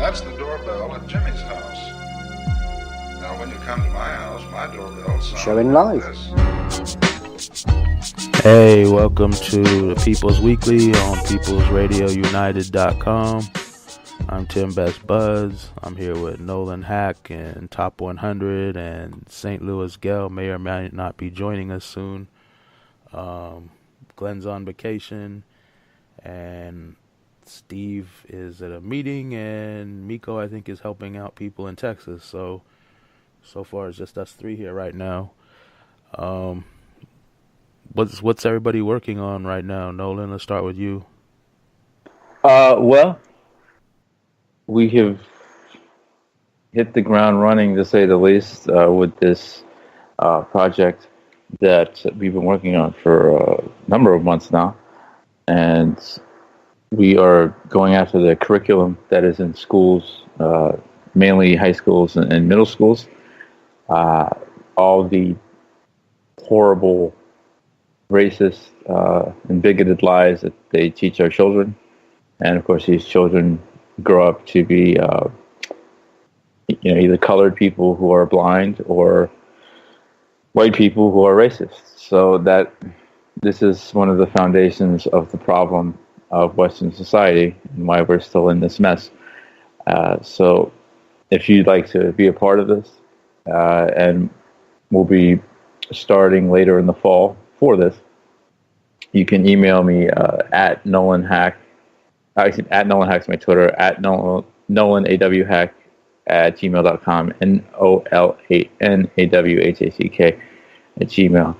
That's the doorbell at Jimmy's house. Now, when you come to my house, my doorbell sounds Showing like live. this. Hey, welcome to the People's Weekly on peoplesradiounited.com. I'm Tim Best Buzz. I'm here with Nolan Hack and Top 100 and St. Louis Gale may or may not be joining us soon. Glenn's on vacation and Steve is at a meeting, and Miko, I think, is helping out people in Texas. So far it's just us three here right now. What's everybody working on right now? Nolan, let's start with you. Well, we have hit the ground running, to say the least, with this project that we've been working on for a number of months now. And we are going after the curriculum that is in schools, mainly high schools and middle schools. All the horrible, racist, and bigoted lies that they teach our children. And, of course, these children grow up to be either colored people who are blind or white people who are racist. So that this is one of the foundations of the problem of Western society and why we're still in this mess. So if you'd like to be a part of this, and we'll be starting later in the fall for this, you can email me at Nolan Hack. Actually, at Nolan Hack's my Twitter, at Nolan AWHack at gmail.com, NOLANAWHACK at Gmail.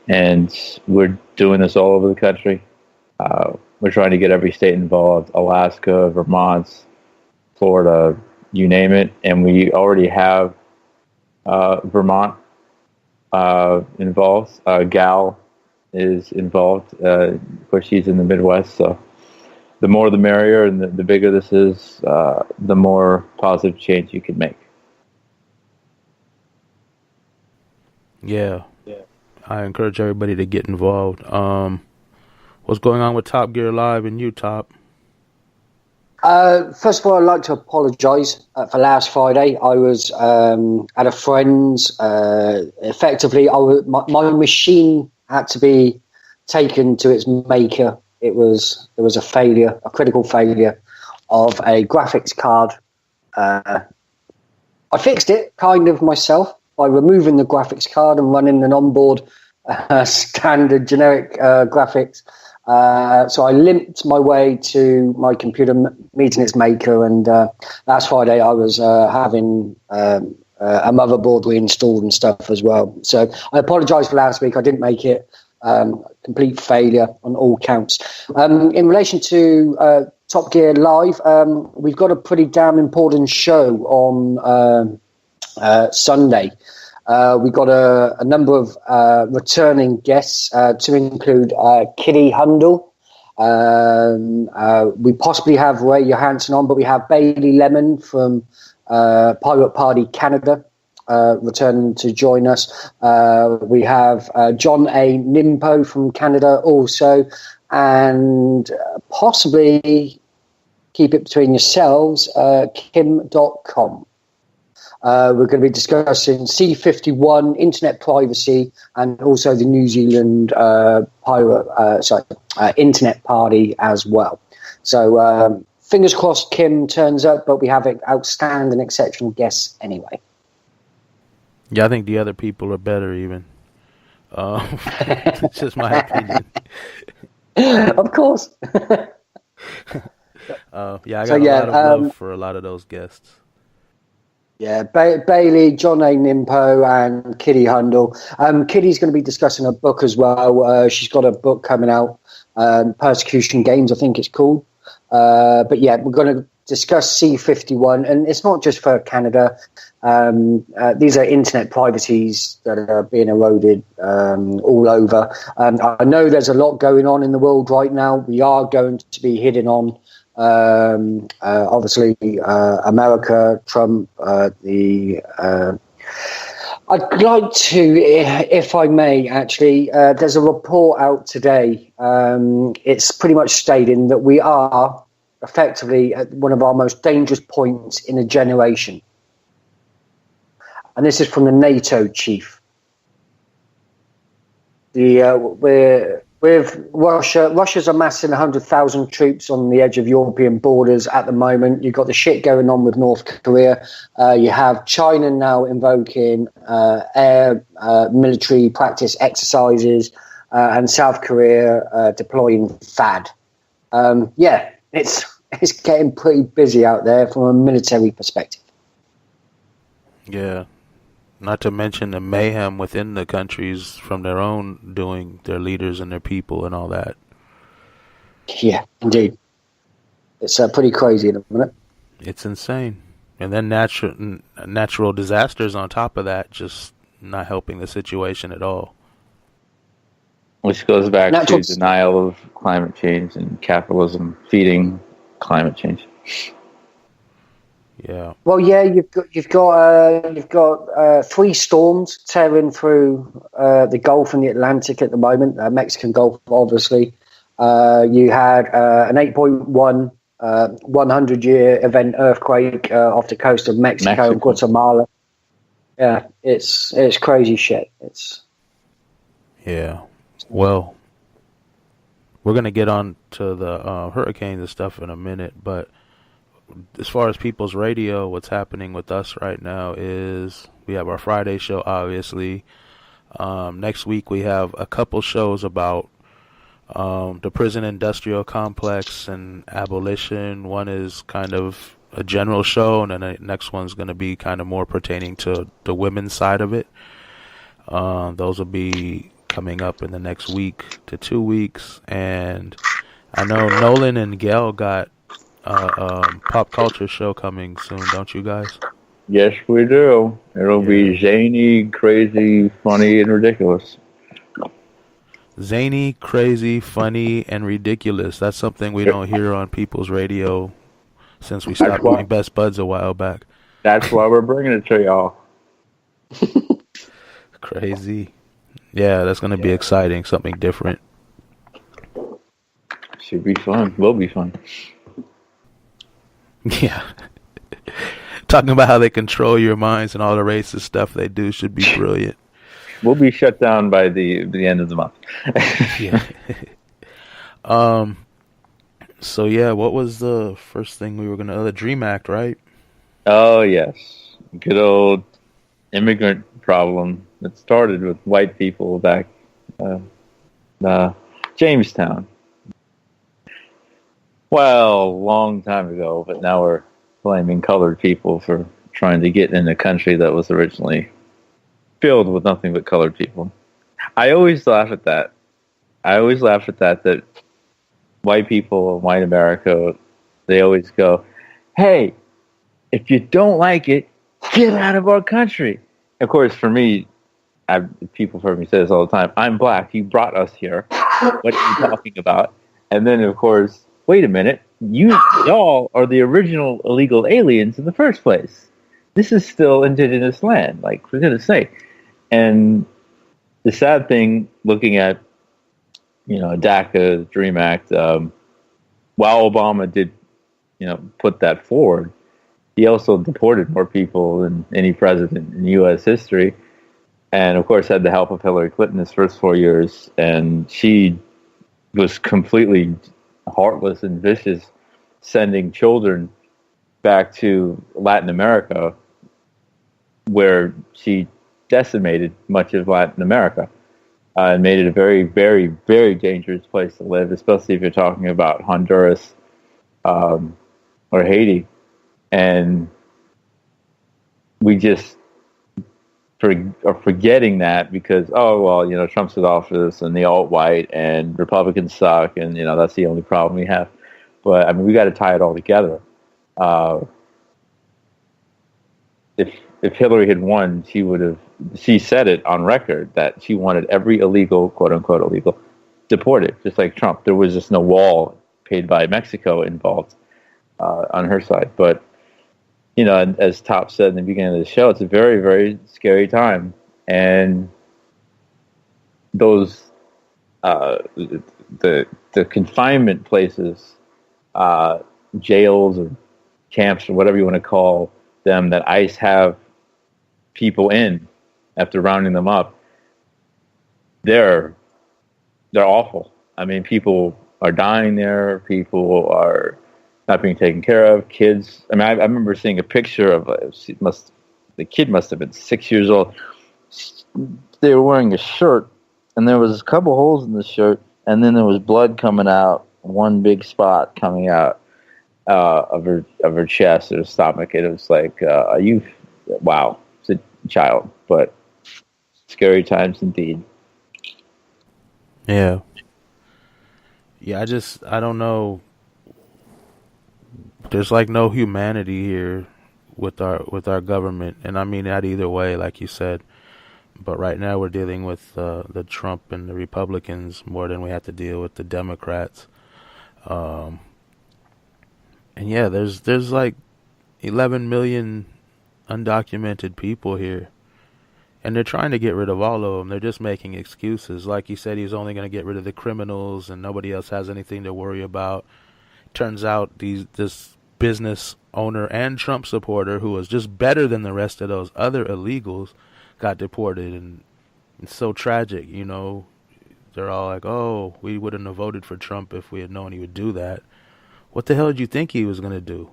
And we're doing this all over the country. We're trying to get every state involved: Alaska, Vermont, Florida, you name it. And we already have Vermont involved. Gal is involved. Of course, she's in the Midwest, so the more the merrier, and the bigger this is, the more positive change you can make. Yeah. I encourage everybody to get involved. What's going on with Top Gear Live and you, Top? First of all, I'd like to apologise for last Friday. I was at a friend's. Effectively, my machine had to be taken to its maker. There was a failure, a critical failure of a graphics card. I fixed it kind of myself by removing the graphics card and running an onboard standard generic graphics. So I limped my way to my computer meeting its maker, and last Friday I was having a motherboard reinstalled and stuff as well. So I apologise for last week. I didn't make it. Complete failure on all counts. In relation to Top Gear Live, we've got a pretty damn important show on Sunday. We've got a number of returning guests to include Kitty Hundle. We possibly have Ray Johansson on, but we have Bailey Lemon from Pirate Party Canada returning to join us. We have John A. Nimpo from Canada also, and possibly, keep it between yourselves, Kim.com. We're going to be discussing C51, internet privacy, and also the New Zealand internet party as well. So fingers crossed Kim turns up, but we have outstanding, exceptional guests anyway. Yeah, I think the other people are better even. It's just my opinion. Of course. I got a lot of love for a lot of those guests. Yeah, Bailey, John A. Nimpo, and Kitty Hundle. Kitty's going to be discussing a book as well. She's got a book coming out, Persecution Games, I think it's called. But yeah, we're going to discuss C51, and it's not just for Canada. These are internet privacies that are being eroded all over. I know there's a lot going on in the world right now. We are going to be hitting on obviously America, Trump, I'd like to, if I may, actually, there's a report out today. It's pretty much stating that we are effectively at one of our most dangerous points in a generation. And this is from the NATO chief. With Russia's amassing 100,000 troops on the edge of European borders at the moment. You've got the shit going on with North Korea. You have China now invoking air military practice exercises, and South Korea deploying THAAD. It's getting pretty busy out there from a military perspective. Yeah. Not to mention the mayhem within the countries from their own doing, their leaders and their people and all that. Yeah, indeed. It's pretty crazy at the minute. It's insane. And then natural disasters on top of that, just not helping the situation at all. Which goes back to denial of climate change and capitalism feeding climate change. Yeah. Well, yeah, you've got 3 storms tearing through the Gulf and the Atlantic at the moment. Mexican Gulf, obviously. You had an 8.1 100-year event earthquake off the coast of Mexico and Guatemala. Yeah, it's crazy shit. Yeah. Well, we're gonna get on to the hurricanes and stuff in a minute, but as far as People's Radio, what's happening with us right now is we have our Friday show, obviously. Next week we have a couple shows about the prison industrial complex and abolition. One is kind of a general show, and then the next one's going to be kind of more pertaining to the women's side of it. Those will be coming up in the next week to 2 weeks. And I know Nolan and Gail got pop culture show coming soon, don't you guys? Yes, we do. It'll be zany, crazy, funny, and ridiculous. Zany, crazy, funny, and ridiculous. That's something we don't hear on People's Radio since we stopped doing Best Buds a while back. That's why we're bringing it to y'all. Crazy. Yeah, that's going to be exciting. Something different. Should be fun. Will be fun. Yeah. Talking about how they control your minds and all the racist stuff they do should be brilliant. We'll be shut down by the end of the month. Yeah. So yeah, what was the first thing we were the Dream Act, right? Oh yes. Good old immigrant problem that started with white people back Jamestown. Well, long time ago, but now we're blaming colored people for trying to get in a country that was originally filled with nothing but colored people. I always laugh at that. That white people, white America, they always go, hey, if you don't like it, get out of our country. Of course, for me, people have heard me say this all the time, I'm black, you brought us here. What are you talking about? And then, of course, wait a minute, y'all are the original illegal aliens in the first place. This is still indigenous land, like, for goodness sake. And the sad thing, looking at, DACA, Dream Act, while Obama did, put that forward, he also deported more people than any president in U.S. history. And, of course, had the help of Hillary Clinton his first 4 years. And she was completely heartless and vicious, sending children back to Latin America, where she decimated much of Latin America and made it a very, very, very dangerous place to live, especially if you're talking about Honduras or Haiti. And we just are forgetting that because, Trump's in office and the alt-white and Republicans suck and, that's the only problem we have. But, I mean, we got to tie it all together. If Hillary had won, she said it on record that she wanted every illegal, quote-unquote illegal, deported, just like Trump. There was just no wall paid by Mexico involved on her side. But, and as Top said in the beginning of the show, it's a very, very scary time. And those, the confinement places, jails or camps or whatever you want to call them that ICE have people in after rounding them up, they're awful. I mean, people are dying there. People are not being taken care of. Kids. I mean, I remember seeing a picture of the kid must have been 6 years old. They were wearing a shirt, and there was a couple holes in the shirt, and then there was blood coming out, one big spot coming out of her chest or stomach. And it was like, wow, it's a child, but scary times indeed. Yeah. Yeah, I don't know. There's like no humanity here with our government, and I mean that either way, like you said. But right now we're dealing with the Trump and the Republicans more than we have to deal with the Democrats. And yeah, there's like 11 million undocumented people here. And they're trying to get rid of all of them. They're just making excuses. Like he said, he's only going to get rid of the criminals and nobody else has anything to worry about. Turns out this business owner and Trump supporter who was just better than the rest of those other illegals got deported. And it's so tragic, you know. They're all like, oh, we wouldn't have voted for Trump if we had known he would do that. What the hell did you think he was going to do?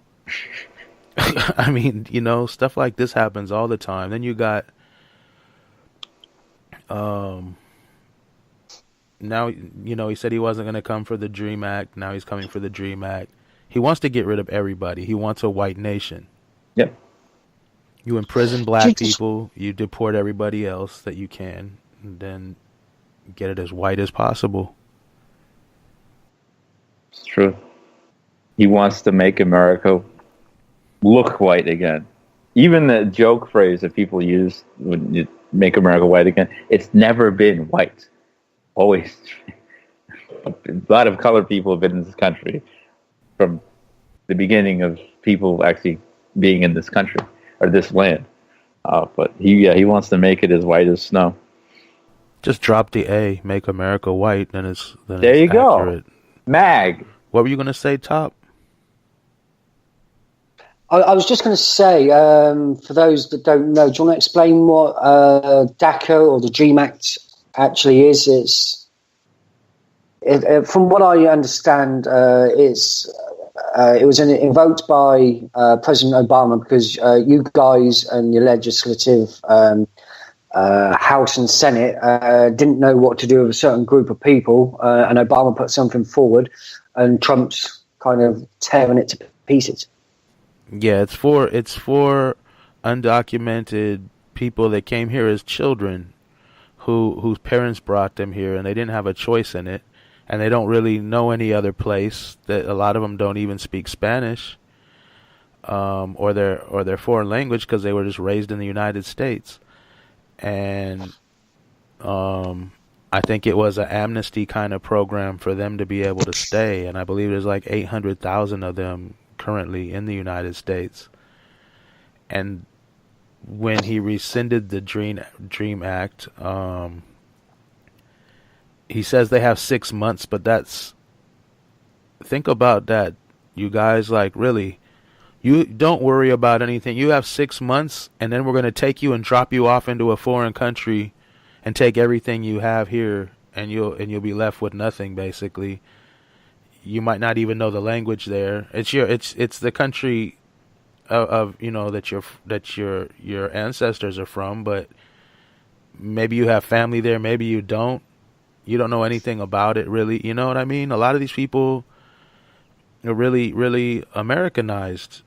I mean, you know, stuff like this happens all the time. Then you got... now, you know, he said he wasn't going to come for the DREAM Act. Now he's coming for the DREAM Act. He wants to get rid of everybody. He wants a white nation. Yep. You imprison black people, you deport everybody else that you can, and then get it as white as possible. It's true. He wants to make America look white again. Even the joke phrase that people use when you make America white again, it's never been white. Always. A lot of colored people have been in this country from the beginning of people actually being in this country or this land. But he wants to make it as white as snow. Just drop the A, make America white, then it's there you accurate. Go. MAG. What were you going to say, Top? I was just going to say, for those that don't know, do you want to explain what DACA or the DREAM Act actually is? From what I understand, it was invoked by President Obama because you guys and your legislative House and Senate didn't know what to do with a certain group of people, and Obama put something forward, and Trump's kind of tearing it to pieces. Yeah, it's for undocumented people that came here as children whose parents brought them here and they didn't have a choice in it, and they don't really know any other place. That a lot of them don't even speak Spanish or their foreign language because they were just raised in the United States. And I think it was an amnesty kind of program for them to be able to stay, and I believe there's like 800,000 of them currently in the United States. And when he rescinded the DREAM Act, he says they have 6 months, but think about that, you guys. Like, really, you don't worry about anything. You have 6 months, and then we're going to take you and drop you off into a foreign country and take everything you have here, and you'll be left with nothing, basically. You might not even know the language there. It's the country of you know that your ancestors are from, but maybe you have family there, maybe you don't. You don't know anything about it, really. You know what I mean? A lot of these people are really, really Americanized.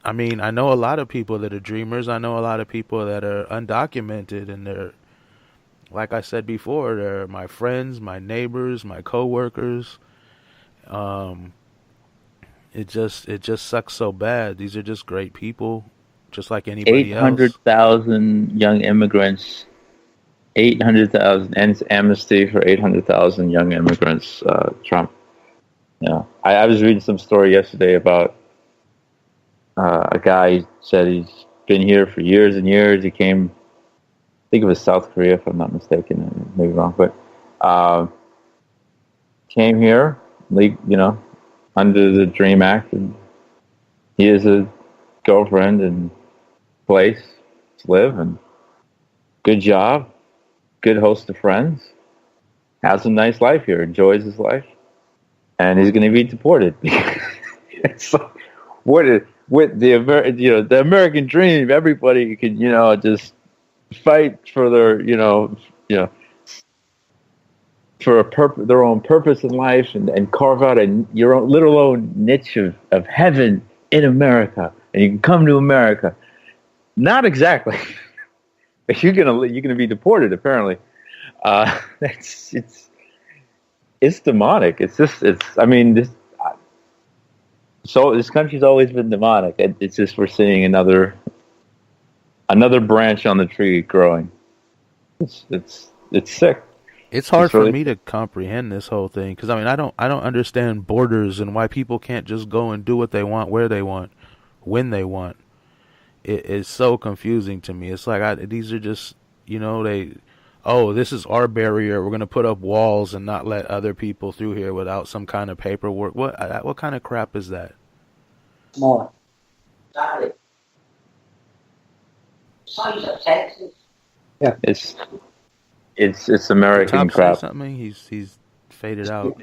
I mean, I know a lot of people that are dreamers. I know a lot of people that are undocumented, and they're, like I said before, they're my friends, my neighbors, my coworkers. It just sucks so bad. These are just great people, just like anybody else. 800,000 young immigrants. 800,000 ends amnesty for 800,000 young immigrants. Trump. Yeah, I was reading some story yesterday about a guy who said he's been here for years and years. He came, I think it was South Korea, if I'm not mistaken. Maybe wrong, but came here, you know, under the DREAM Act, and he has a girlfriend and place to live, and good job, good host of friends, has a nice life here, enjoys his life, and he's going to be deported. It's like, what the American dream? Everybody could just fight for their for their own purpose in life, and carve out your own little own niche of heaven in America, and you can come to America. Not exactly. You're gonna be deported. Apparently, it's demonic. This country's always been demonic. It's just we're seeing another branch on the tree growing. It's sick. It's hard for me to comprehend this whole thing because I don't understand borders and why people can't just go and do what they want, where they want, when they want. It is so confusing to me. It's like these are just this is our barrier. We're gonna put up walls and not let other people through here without some kind of paperwork. What kind of crap is that? More. Exactly. Size of Texas. Yeah. It's American crap. Something he's faded out.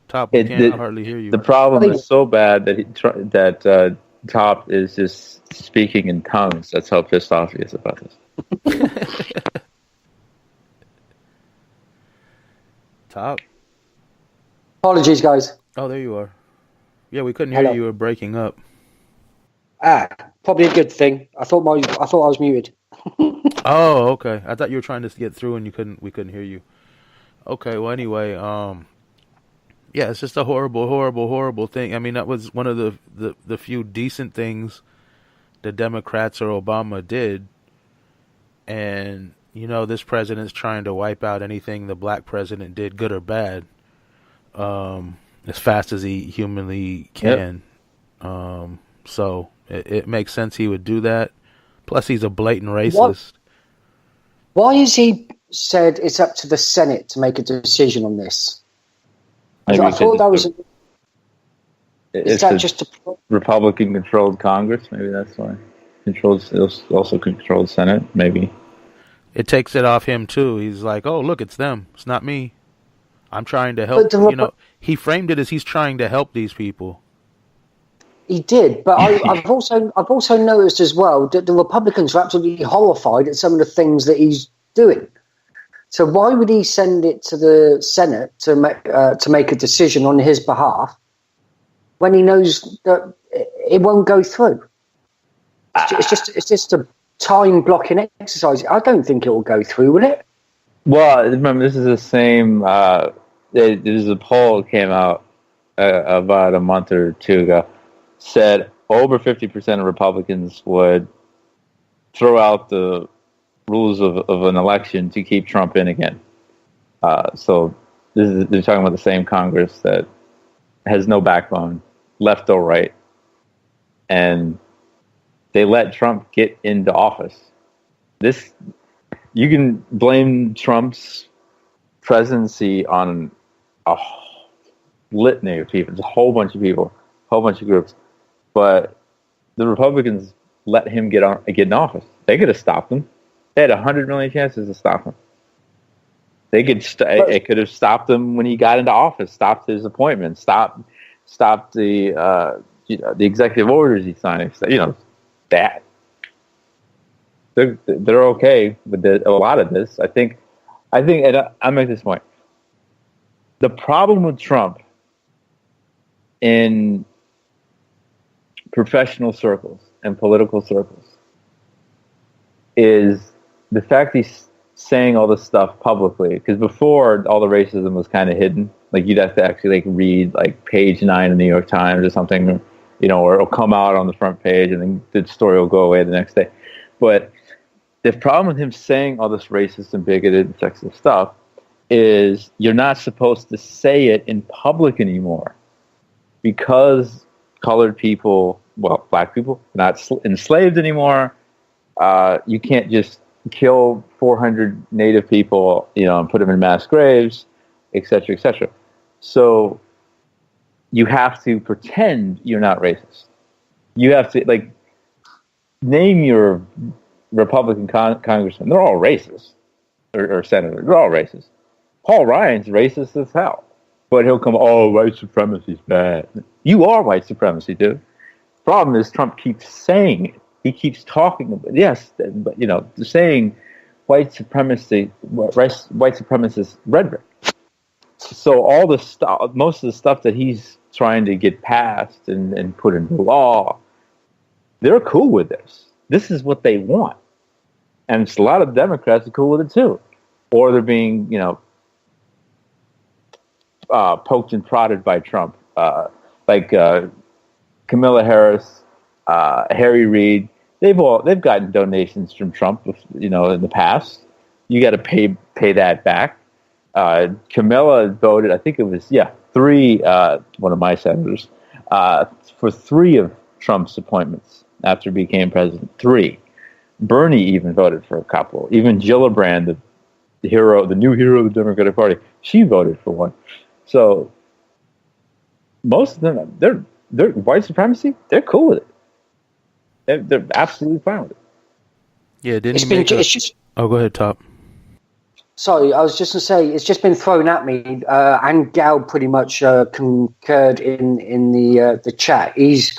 Top, we can't hardly hear you. The problem is so bad that Top is just speaking in tongues. That's how pissed off he is about this. Top. Apologies, guys. Oh, there you are. Yeah, we couldn't hear you. You were breaking up. Probably a good thing. I thought I was muted. Oh, okay. I thought you were trying to get through and we couldn't hear you. Okay, well anyway, yeah, it's just a horrible, horrible, horrible thing. I mean, that was one of the few decent things the Democrats or Obama did. And, this president's trying to wipe out anything the black president did, good or bad, as fast as he humanly can. Yep. So it makes sense he would do that. Plus, he's a blatant racist. Why has he said it's up to the Senate to make a decision on this? I thought that was... Is that just a Republican-controlled Congress? Maybe that's why. It also controls Senate, maybe. It takes it off him, too. He's like, oh, look, it's them. It's not me. I'm trying to help. He framed it as he's trying to help these people. He did, but I've also noticed as well that the Republicans are absolutely horrified at some of the things that he's doing. So why would he send it to the Senate to make a decision on his behalf when he knows that it won't go through? It's just a time blocking exercise. I don't think it will go through, will it? Well, remember, this is the same. There's a poll that came out about a month or two ago. Said over 50% of Republicans would throw out the rules of an election to keep Trump in again. So they're talking about the same Congress that has no backbone, left or right, and they let Trump get into office. You can blame Trump's presidency on a litany of people, just a whole bunch of people, a whole bunch of groups. But the Republicans let him get in office. They could have stopped him. They had 100 million chances to stop him. They could. It could have stopped him when he got into office. Stopped his appointment. Stopped the executive orders he signed. That. They're okay with a lot of this. I think, and I'll make this point. The problem with Trump in professional circles and political circles is the fact he's saying all this stuff publicly. Because before, all the racism was kind of hidden. Like, you'd have to actually read page 9 of the New York Times or something, or it'll come out on the front page and then the story will go away the next day. But the problem with him saying all this racist and bigoted and sexist stuff is you're not supposed to say it in public anymore because colored people, black people, not enslaved anymore. You can't just kill 400 Native people, and put them in mass graves, etc., etc. So you have to pretend you're not racist. You have to, like, name your Republican congressman. They're all racist. Or senator. They're all racist. Paul Ryan's racist as hell. But he'll come, oh, white supremacy's bad. You are white supremacy, dude. Problem is Trump keeps saying it. He keeps talking about it. Yes, but, you know, saying white supremacist rhetoric. So all the stuff, most of the stuff that he's trying to get passed and put into law, they're cool with this. This is what they want. And a lot of Democrats are cool with it too. Or they're being, you know, poked and prodded by Trump. Like Kamala Harris, Harry Reid, they've gotten donations from Trump, you know, in the past. You got to pay that back. Kamala voted, I think it was, three, one of my senators, for 3 of Trump's appointments after he became president. 3. Bernie even voted for a couple. Even Gillibrand, the new hero of the Democratic Party, she voted for one. So most of them, they're white supremacy. They're cool with it. They're absolutely fine with it. Yeah, it's just. Oh, go ahead, Top. Sorry, I was just going to say, it's just been thrown at me, and Gal pretty much concurred in the chat. It's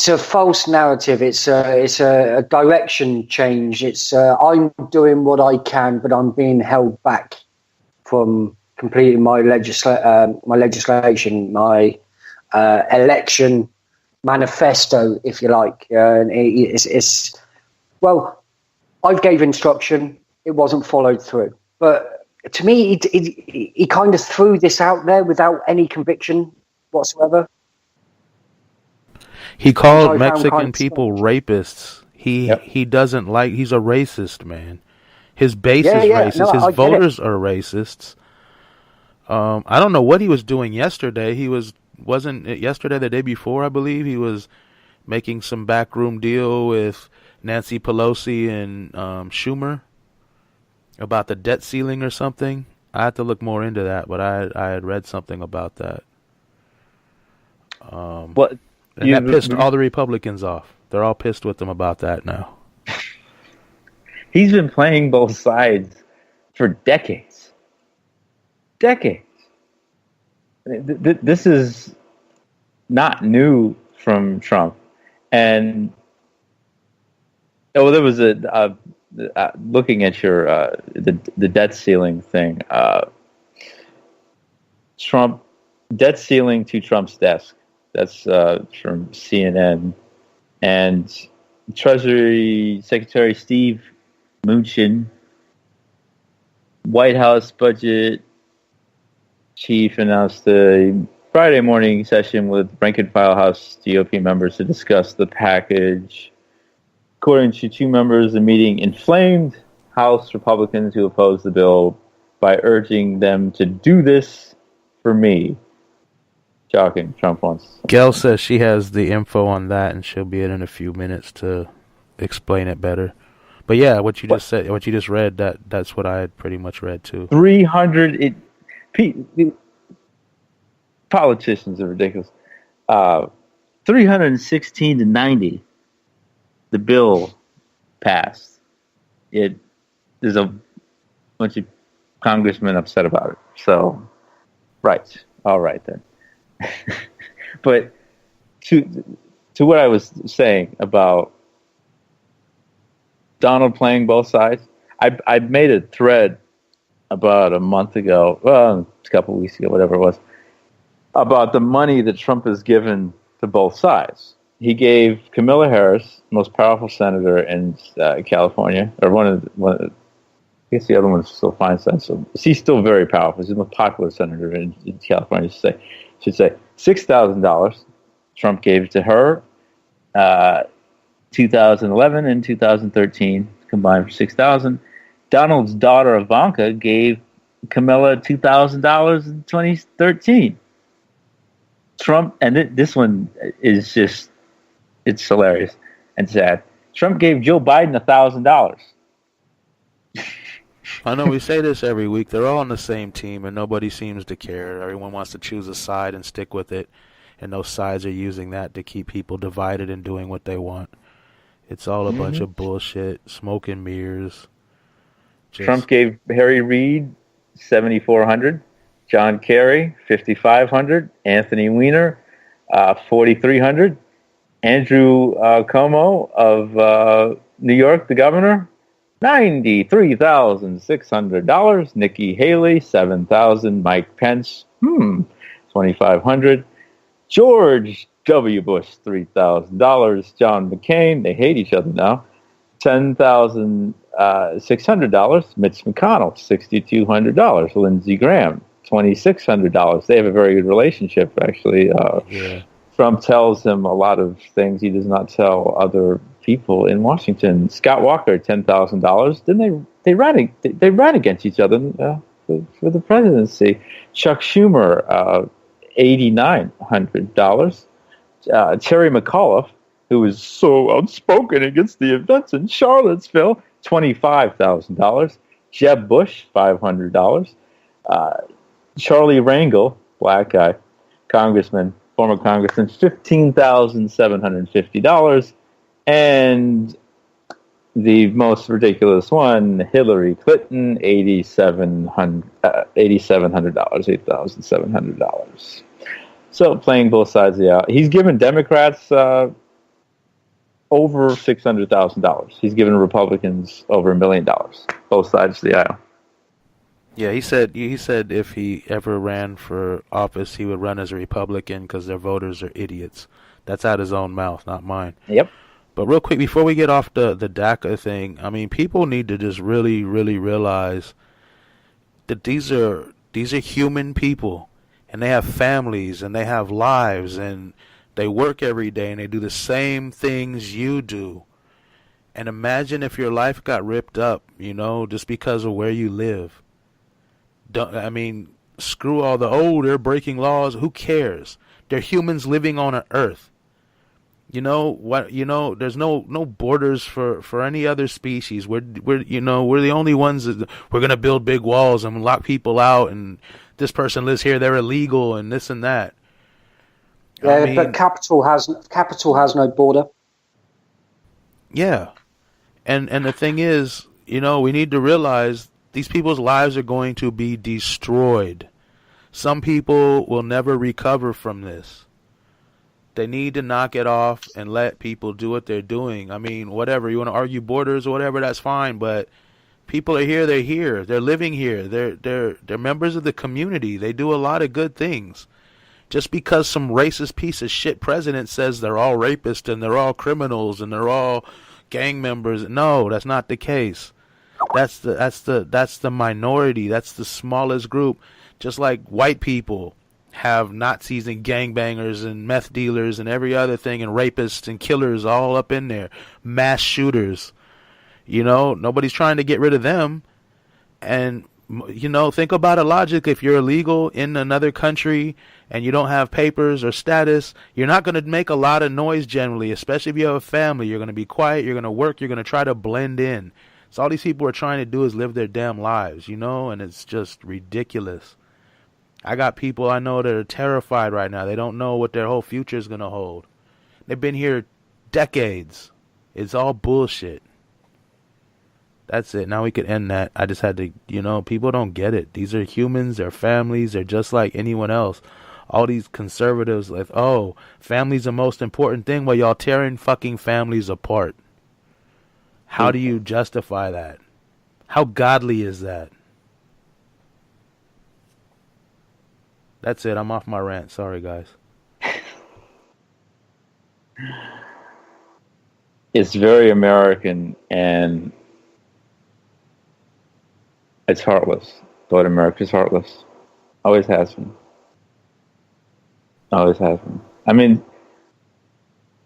a false narrative. It's a direction change. It's I'm doing what I can, but I'm being held back from completing my legislation, my election manifesto, if you like. And it's well. I gave instruction, it wasn't followed through. But to me, he kind of threw this out there without any conviction whatsoever. He called Mexican people rapists. He doesn't like, he's a racist, man. His base is racist. His voters are racists. I don't know what he was doing yesterday. Wasn't it yesterday, the day before, I believe? He was making some backroom deal with Nancy Pelosi and Schumer about the debt ceiling or something. I had to look more into that, but I had read something about that. That pissed all the Republicans off. They're all pissed with him about that now. He's been playing both sides for decades. Decades. This is not new from Trump. And there was looking at your the debt ceiling thing. Trump debt ceiling to Trump's desk. That's from CNN, and Treasury Secretary Steve Mnuchin, White House budget chief, announced a Friday morning session with rank and file House GOP members to discuss the package. According to 2 members, the meeting inflamed House Republicans who opposed the bill by urging them to do this for me. Shocking. Trump wants. Gail says she has the info on that, and she'll be in a few minutes to explain it better. But yeah, what you just said, what you just read, that's what I had pretty much read too. 300. Politicians are ridiculous. 316 to 90. The bill passed. There's a bunch of congressmen upset about it. So, right. All right then. But to what I was saying about Donald playing both sides, I made a thread about a month ago, a couple of weeks ago, whatever it was, about the money that Trump has given to both sides. He gave Kamala Harris, most powerful senator in California, or one of I guess the other one is still Feinstein. So she's still very powerful. She's the most popular senator in California. Should say $6,000. Trump gave it to her, 2011 and 2013 combined for $6,000. Donald's daughter Ivanka gave Kamala $2,000 in 2013. Trump, and this one is just. It's hilarious and sad. Trump gave Joe Biden $1,000. I know we say this every week. They're all on the same team, and nobody seems to care. Everyone wants to choose a side and stick with it, and those sides are using that to keep people divided and doing what they want. It's all a bunch of bullshit, smoke and mirrors. Trump gave Harry Reid $7,400, John Kerry $5,500, Anthony Weiner $4,300, Andrew Cuomo of New York, the governor, $93,600, Nikki Haley $7,000, Mike Pence $2,500, George W. Bush $3,000, John McCain, they hate each other now, $10,600, Mitch McConnell $6,200, Lindsey Graham $2,600. They have a very good relationship, actually. Trump tells him a lot of things he does not tell other people in Washington. Scott Walker $10,000. Then they ran against each other for the presidency. Chuck Schumer $8,900. Terry McAuliffe, who is so outspoken against the events in Charlottesville, $25,000. Jeb Bush $500. Charlie Rangel, black guy, former congressman, $15,750. And the most ridiculous one, Hillary Clinton, $8,700. So playing both sides of the aisle. He's given Democrats over $600,000. He's given Republicans over $1 million, both sides of the aisle. Yeah, he said if he ever ran for office, he would run as a Republican because their voters are idiots. That's out his own mouth, not mine. Yep. But real quick, before we get off the DACA thing, I mean, people need to just really, really realize that these are human people, and they have families, and they have lives, and they work every day, and they do the same things you do. And imagine if your life got ripped up, just because of where you live. Screw all they're breaking laws. Who cares? They're humans living on an earth. There's no borders for any other species. We're the only ones that we're gonna build big walls and lock people out, and this person lives here, they're illegal, and this and that. Yeah, but capital has no border. Yeah, and the thing is, we need to realize these people's lives are going to be destroyed. Some people will never recover from this. They need to knock it off and let people do what they're doing. I mean, whatever, you want to argue borders or whatever, that's fine, but people are here, they're living here. They're members of the community. They do a lot of good things. Just because some racist piece of shit president says they're all rapists and they're all criminals and they're all gang members, no, that's not the case. That's the minority. That's the smallest group. Just like white people have Nazis and gangbangers and meth dealers and every other thing and rapists and killers all up in there. Mass shooters. Nobody's trying to get rid of them. And, think about it logically. If you're illegal in another country and you don't have papers or status, you're not going to make a lot of noise generally, especially if you have a family. You're going to be quiet. You're going to work. You're going to try to blend in. So all these people are trying to do is live their damn lives, and it's just ridiculous. I got people I know that are terrified right now. They don't know what their whole future is going to hold. They've been here decades. It's all bullshit. That's it. Now we could end that. I just had to, people don't get it. These are humans. They're families. They're just like anyone else. All these conservatives, like, family's the most important thing while y'all tearing fucking families apart. How do you justify that? How godly is that? That's it. I'm off my rant. Sorry, guys. It's very American, and it's heartless. But America's heartless. Always has been. Always has been. I mean,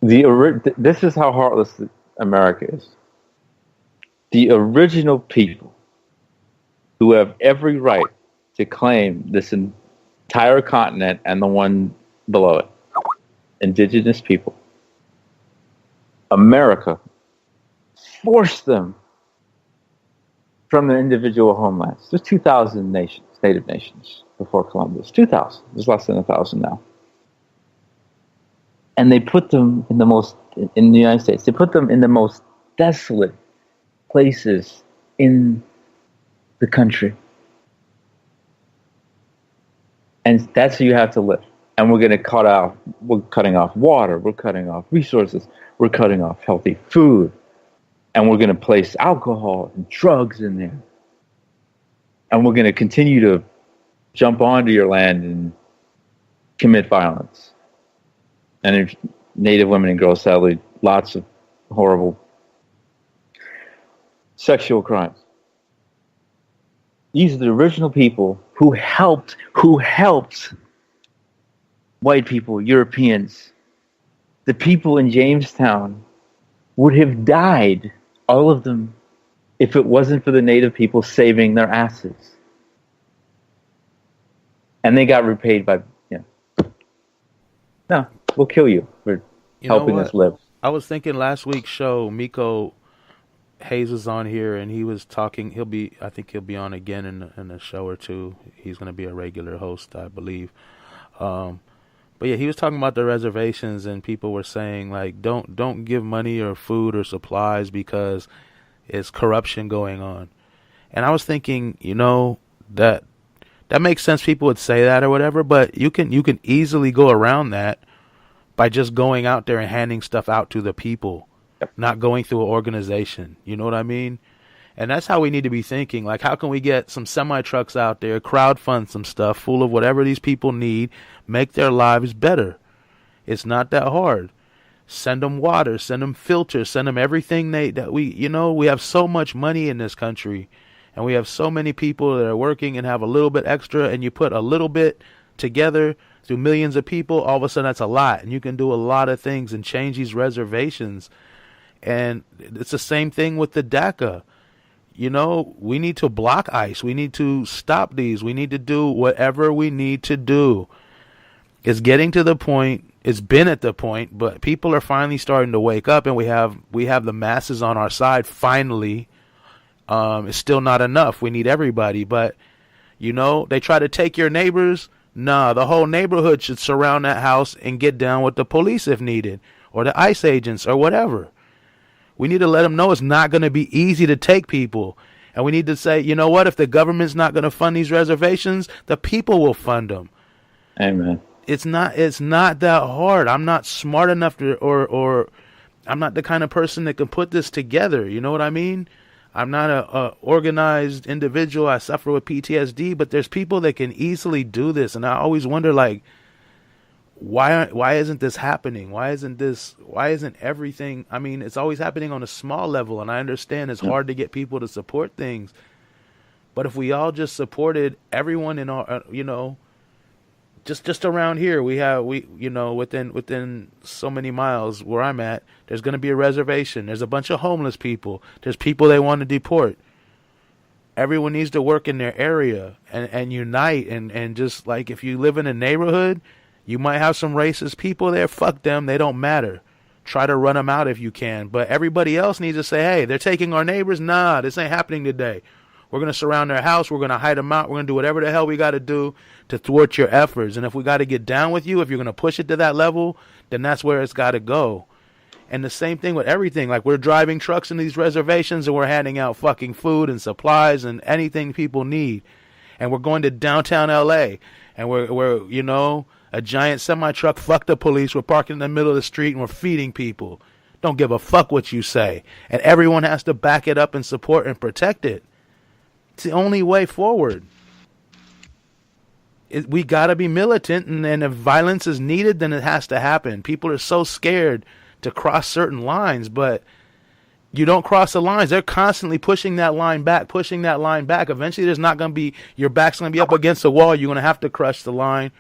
this is how heartless America is. The original people who have every right to claim this entire continent and the one below it, indigenous people, America forced them from their individual homelands. There's 2,000 nations, native nations, before Columbus. 2,000. There's less than 1,000 now. And they put them in the United States, they put them in the most desolate places in the country. And that's where you have to live. And we're cutting off water, we're cutting off resources, we're cutting off healthy food, and we're going to place alcohol and drugs in there. And we're going to continue to jump onto your land and commit violence. And Native women and girls, sadly, lots of horrible sexual crimes. These are the original people who helped white people, Europeans. The people in Jamestown would have died, all of them, if it wasn't for the Native people saving their asses. And they got repaid by, no, we'll kill you for helping us live. I was thinking last week's show, Miko Hayes was on here, and he was talking. I think he'll be on again in a show or two. He's going to be a regular host, I believe. But yeah, he was talking about the reservations, and people were saying like, don't give money or food or supplies because it's corruption going on. And I was thinking, that makes sense. People would say that or whatever, but you can easily go around that by just going out there and handing stuff out to the people, not going through an organization. You know what I mean? And that's how we need to be thinking. Like, how can we get some semi-trucks out there, crowdfund some stuff full of whatever these people need, make their lives better? It's not that hard. Send them water, send them filters, send them everything we have so much money in this country, and we have so many people that are working and have a little bit extra, and you put a little bit together through millions of people, all of a sudden that's a lot, and you can do a lot of things and change these reservations. And it's the same thing with the DACA. We need to block ICE. We need to stop these. We need to do whatever we need to do. It's getting to the point. It's been at the point, but people are finally starting to wake up, and we have the masses on our side finally. It's still not enough. We need everybody, but they try to take your neighbors. Nah, the whole neighborhood should surround that house and get down with the police if needed, or the ICE agents, or whatever. We need to let them know it's not going to be easy to take people. And we need to say, you know what? If the government's not going to fund these reservations, the people will fund them. Amen. It's not that hard. I'm not smart enough to, or I'm not the kind of person that can put this together. You know what I mean? I'm not a organized individual. I suffer with PTSD, but there's people that can easily do this. And I always wonder, like, why isn't this happening? Why isn't everything? I mean, it's always happening on a small level, and I understand it's hard to get people to support things. But if we all just supported everyone in our, just around here, within so many miles where I'm at, there's going to be a reservation. There's a bunch of homeless people. There's people they want to deport. Everyone needs to work in their area and unite. And just like if you live in a neighborhood, you might have some racist people there. Fuck them. They don't matter. Try to run them out if you can. But everybody else needs to say, hey, they're taking our neighbors. Nah, this ain't happening today. We're going to surround their house. We're going to hide them out. We're going to do whatever the hell we got to do to thwart your efforts. And if we got to get down with you, if you're going to push it to that level, then that's where it's got to go. And the same thing with everything. Like, we're driving trucks in these reservations and we're handing out fucking food and supplies and anything people need. And we're going to downtown LA and we're a giant semi-truck, fuck the police. We're parking in the middle of the street and we're feeding people. Don't give a fuck what you say. And everyone has to back it up and support and protect it. It's the only way forward. We got to be militant, and if violence is needed, then it has to happen. People are so scared to cross certain lines, but you don't cross the lines. They're constantly pushing that line back. Eventually, there's not going to be, your back's going to be up against the wall. You're going to have to crush the line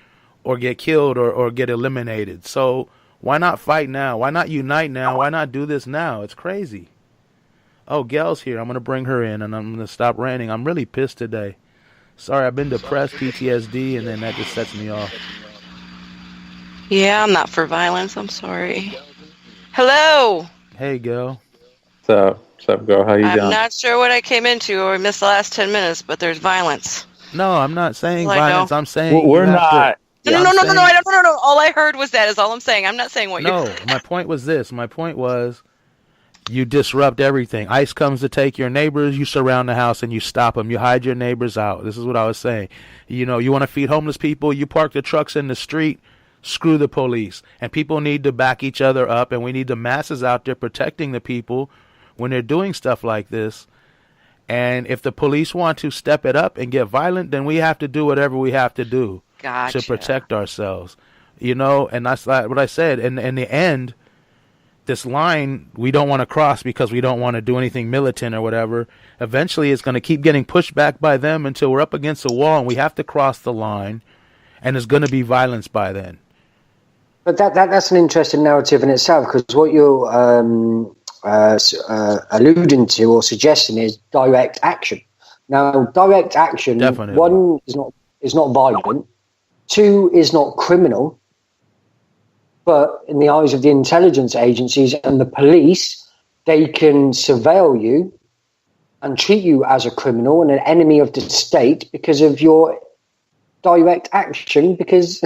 or get killed or get eliminated. So why not fight now? Why not unite now? Why not do this now? It's crazy. Oh, Gail's here. I'm going to bring her in, and I'm going to stop ranting. I'm really pissed today. Sorry, I've been depressed, PTSD, and then that just sets me off. Yeah, I'm not for violence. I'm sorry. Hello. Hey, Gail. So, What's up, girl? How you I'm doing? not sure what I came into or missed the last 10 minutes, but there's violence. No, I'm not saying Well, I violence. know. I'm saying We're you have to- not. No, I'm no. saying- I don't know. All I heard was that is all I'm saying. I'm not saying what No, you're... my point was this. My point was you disrupt everything. ICE comes to take your neighbors, you surround the house and you stop them. You hide your neighbors out. This is what I was saying. You know, you want to feed homeless people, you park the trucks in the street, screw the police. And people need to back each other up, and we need the masses out there protecting the people when they're doing stuff like this. And if the police want to step it up and get violent, then we have to do whatever we have to do Gotcha. to protect ourselves. You know, and that's like what I said. In the end, this line we don't want to cross because we don't want to do anything militant or whatever. Eventually, it's going to keep getting pushed back by them until we're up against a wall and we have to cross the line, and there's going to be violence by then. But that's an interesting narrative in itself, because what you're alluding to or suggesting is direct action. Now, direct action, Definitely. one is not violent, two is not criminal, but in the eyes of the intelligence agencies and the police, they can surveil you and treat you as a criminal and an enemy of the state because of your direct action, because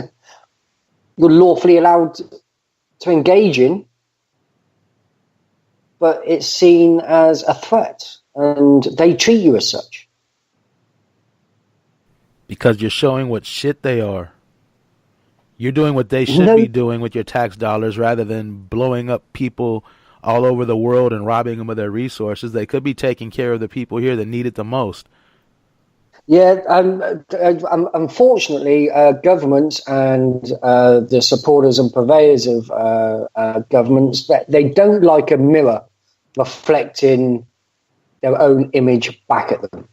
you're lawfully allowed to engage in, but it's seen as a threat, and they treat you as such. Because you're showing what shit they are. You're doing what they should be doing with your tax dollars rather than blowing up people all over the world and robbing them of their resources. They could be taking care of the people here that need it the most. Yeah, unfortunately, governments and the supporters and purveyors of governments, they don't like a mirror reflecting their own image back at them.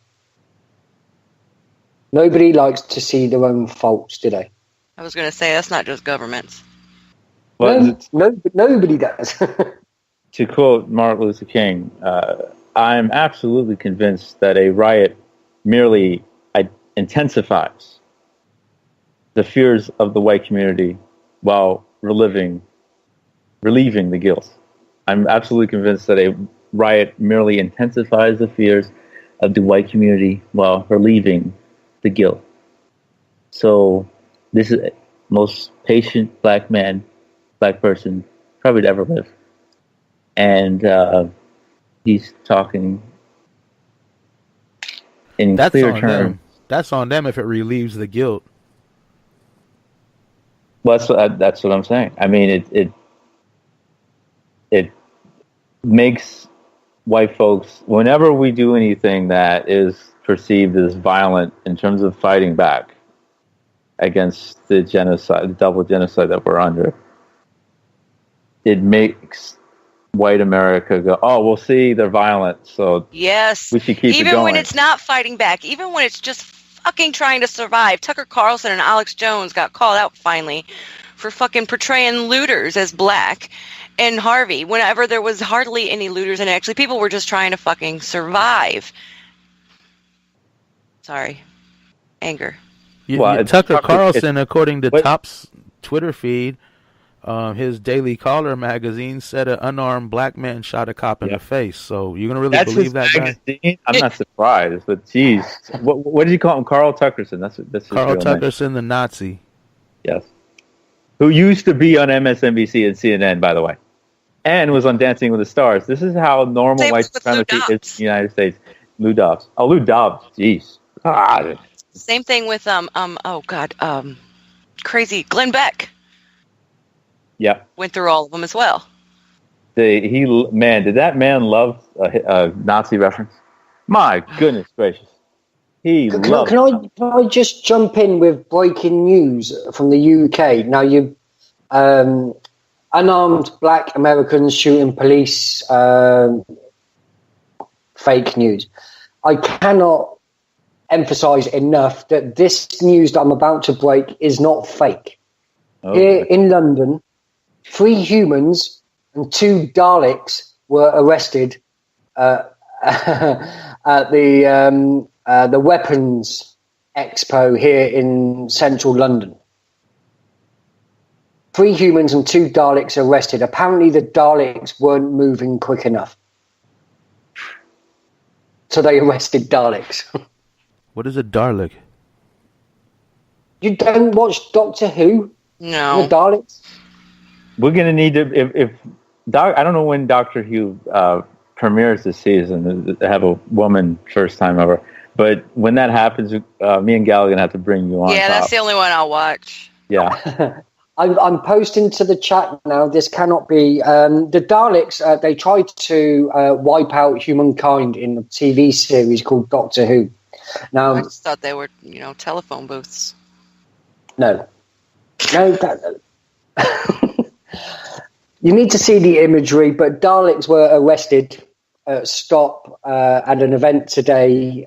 Nobody likes to see their own faults, do they? I was going to say, that's not just governments. Well, Nobody does. to quote Martin Luther King, I'm absolutely convinced that a riot merely intensifies the fears of the white community while relieving the guilt. I'm absolutely convinced that a riot merely intensifies the fears of the white community while relieving the guilt. So this is the most patient black person probably to ever live. And he's talking in clear terms. Them. That's on them if it relieves the guilt. Well, that's what I'm saying. I mean, it makes white folks, whenever we do anything that is perceived as violent in terms of fighting back against the genocide, the double genocide that we're under, it makes white America go, oh, we'll see, they're violent, so yes, we should keep it even going. when it's not fighting back, even when it's just fucking trying to survive. Tucker Carlson and Alex Jones got called out finally for fucking portraying looters as black. And Harvey, whenever there was hardly any looters, and actually people were just trying to fucking survive. Sorry. Anger. Well, Tucker Carlson, according to Wait. Top's Twitter feed, his Daily Caller magazine said an unarmed black man shot a cop in the face. So you're gonna really believe that guy? Magazine? I'm not surprised, but geez, what did you call him? Carl Tuckerson. That's his Carl real name. Tuckerson, the Nazi. Yes, who used to be on MSNBC and CNN, by the way, and was on Dancing with the Stars. This is how normal Same white with Lou supremacy is Dobbs. in the United States. Lou Dobbs. Oh, Lou Dobbs. Jeez. Same thing with crazy Glenn Beck Yeah. went through all of them as well. Did that man love a Nazi reference? My goodness gracious. He loved Can I just jump in with breaking news from the UK? Now, unarmed black Americans shooting police, fake news. I cannot emphasize enough that this news that I'm about to break is not fake. Here in London, 3 humans and 2 Daleks were arrested at the Weapons Expo here in central London. 3 humans and 2 Daleks arrested. Apparently the Daleks weren't moving quick enough. So they arrested Daleks. What is a Dalek? You don't watch Doctor Who? No. The Daleks? We're gonna need to if I don't know when Doctor Who premieres this season. To have a woman first time ever, but when that happens, me and Gal are gonna have to bring you on. Yeah, that's the only one I'll watch. Yeah. I'm posting to the chat now. This cannot be. The Daleks, they tried to wipe out humankind in a TV series called Doctor Who. Now, I just thought they were, telephone booths. No. You need to see the imagery, but Daleks were arrested at Stop at an event today,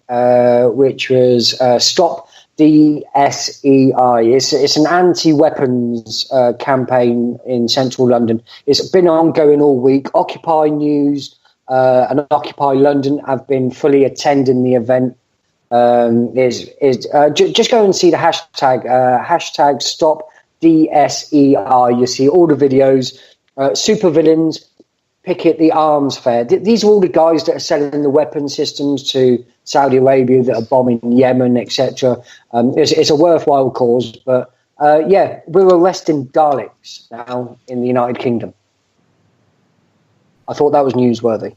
which was Stop DSEI. It's an anti-weapons campaign in central London. It's been ongoing all week. Occupy News and Occupy London have been fully attending the event. Just go and see the hashtag Stop DSEI. You see all the videos. Supervillains picket the arms fair. These are all the guys that are selling the weapon systems to Saudi Arabia, that are bombing Yemen, etc. It's a worthwhile cause, but we're arresting Daleks now in the United Kingdom. I thought that was newsworthy.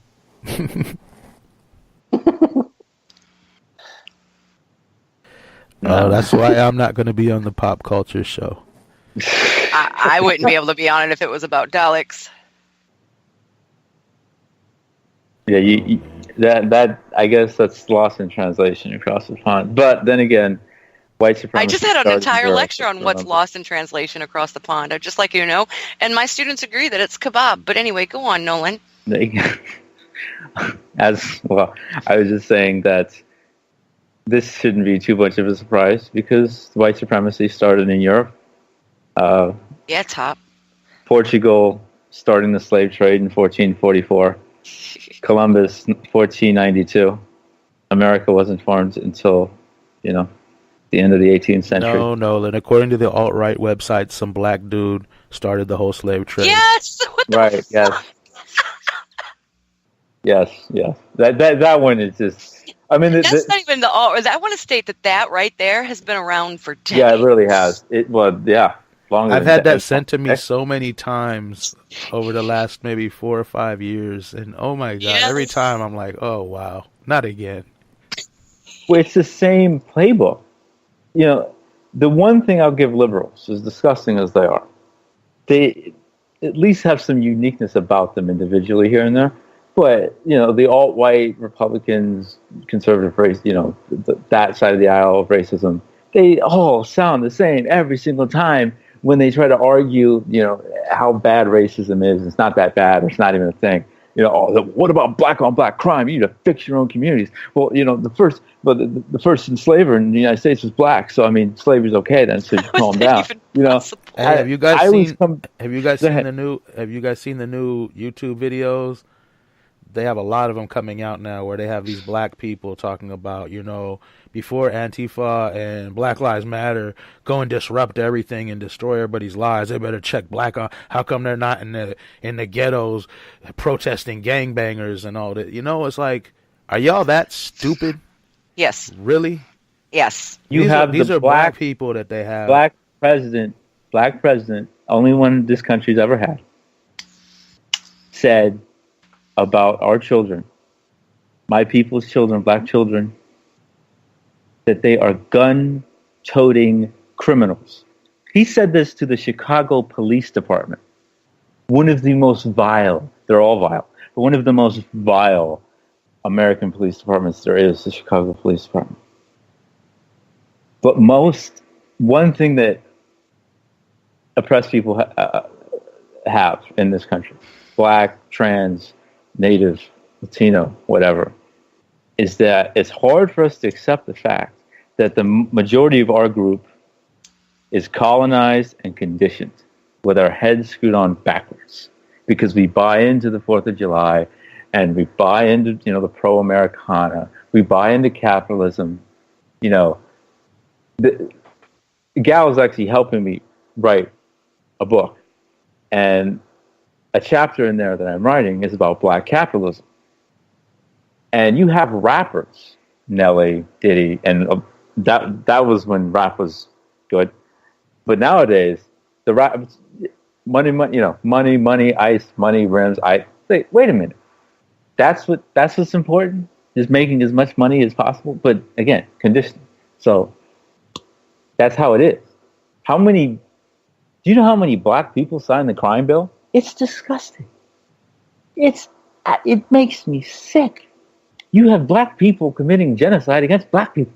That's why I'm not going to be on the pop culture show. I wouldn't be able to be on it if it was about Daleks. Yeah, that I guess that's lost in translation across the pond. But then again, white supremacy. I just had an entire lecture on what's lost in translation across the pond. I'd just like you to know, and my students agree that it's kebab. But anyway, go on, Nolan. As well, I was just saying that this shouldn't be too much of a surprise because white supremacy started in Europe. Top. Portugal starting the slave trade in 1444. Columbus, 1492. America wasn't formed until, the end of the 18th century. No, Nolan. According to the alt-right website, some black dude started the whole slave trade. Yes! What the Right, fuck? yes. That one is just... I mean... That's not even the alt... I want to state that right there has been around for decades. Yeah, it really has. I've had that sent to me so many times over the last maybe 4 or 5 years, and oh my god, Yes. every time I'm like, oh wow, not again. Well, it's the same playbook. The one thing I'll give liberals, as disgusting as they are, they at least have some uniqueness about them individually here and there. But, the alt-white Republicans, conservative race, that side of the aisle of racism, they all sound the same every single time when they try to argue, how bad racism is. It's not that bad. It's not even a thing. What about black-on-black crime? You need to fix your own communities. Well, the first enslaver in the United States was black. So, I mean, slavery's okay then, so you calm down. Hey, have you guys seen the new YouTube videos? They have a lot of them coming out now where they have these black people talking about, before Antifa and Black Lives Matter go and disrupt everything and destroy everybody's lives, they better check black on how come they're not in the ghettos protesting gangbangers and all that. It's like, are y'all that stupid? Yes. Really? Yes. These are black people that they have. Black president, only one this country's ever had, said about our children, my people's children, black children, that they are gun-toting criminals. He said this to the Chicago Police Department, one of the most vile, they're all vile, but one of the most vile American police departments there is, the Chicago Police Department. But one thing that oppressed people have in this country, black, trans, Native, Latino, whatever, is that it's hard for us to accept the fact that the majority of our group is colonized and conditioned with our heads screwed on backwards because we buy into the 4th of July and we buy into, the pro-Americana. We buy into capitalism. Gal is actually helping me write a book, and a chapter in there that I'm writing is about black capitalism. And you have rappers, Nelly, Diddy, and that was when rap was good. But nowadays, the rap, money, ice, money, rims, ice. Wait a minute. That's what's important. Just making as much money as possible. But again, conditioning. So that's how it is. Do you know how many black people signed the crime bill? It's disgusting. It makes me sick. You have black people committing genocide against black people.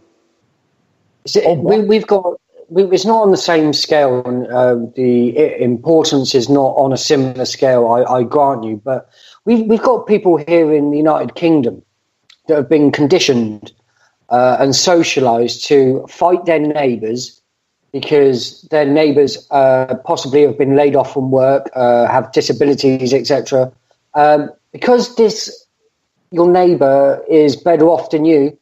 We've got. It's not on the same scale, and the importance is not on a similar scale. I grant you, but we've got people here in the United Kingdom that have been conditioned and socialised to fight their neighbours because their neighbours possibly have been laid off from work, have disabilities, etc. Because your neighbour is better off than you.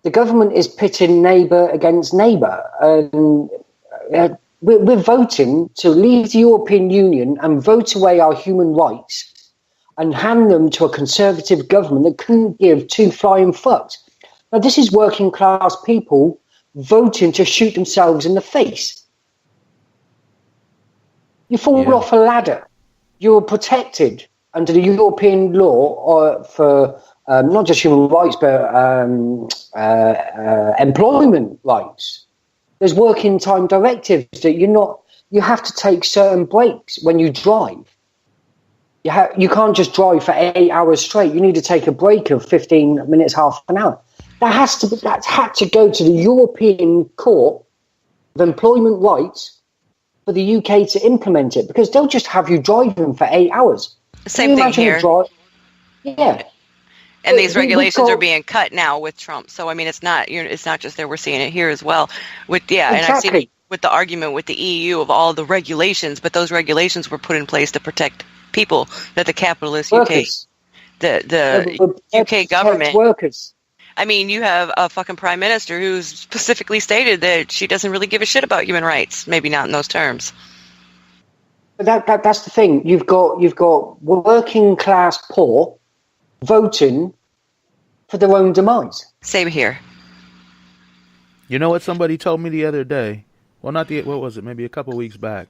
The government is pitting neighbour against neighbour, and we're voting to leave the European Union and vote away our human rights and hand them to a conservative government that couldn't give two flying fucks. Now, this is working class people voting to shoot themselves in the face. You fall off a ladder. You're protected under the European law for not just human rights, but employment rights. There's working time directives that you have to take certain breaks when you drive. You can't just drive for 8 hours straight. You need to take a break of 15 minutes, half an hour. That's had to go to the European Court of Employment Rights for the UK to implement it, because they'll just have you driving for 8 hours. Same thing here. Yeah. And these regulations are being cut now with Trump. So, I mean, it's not just there. We're seeing it here as well. Exactly. And I've seen it with the argument with the EU of all the regulations, but those regulations were put in place to protect people, that the capitalist workers. the UK government. Workers. I mean, you have a fucking prime minister who's specifically stated that she doesn't really give a shit about human rights. Maybe not in those terms. But that's the thing. You've got working class poor voting for their own demise. Same here. You know what somebody told me the other day? Well, what was it? Maybe a couple weeks back.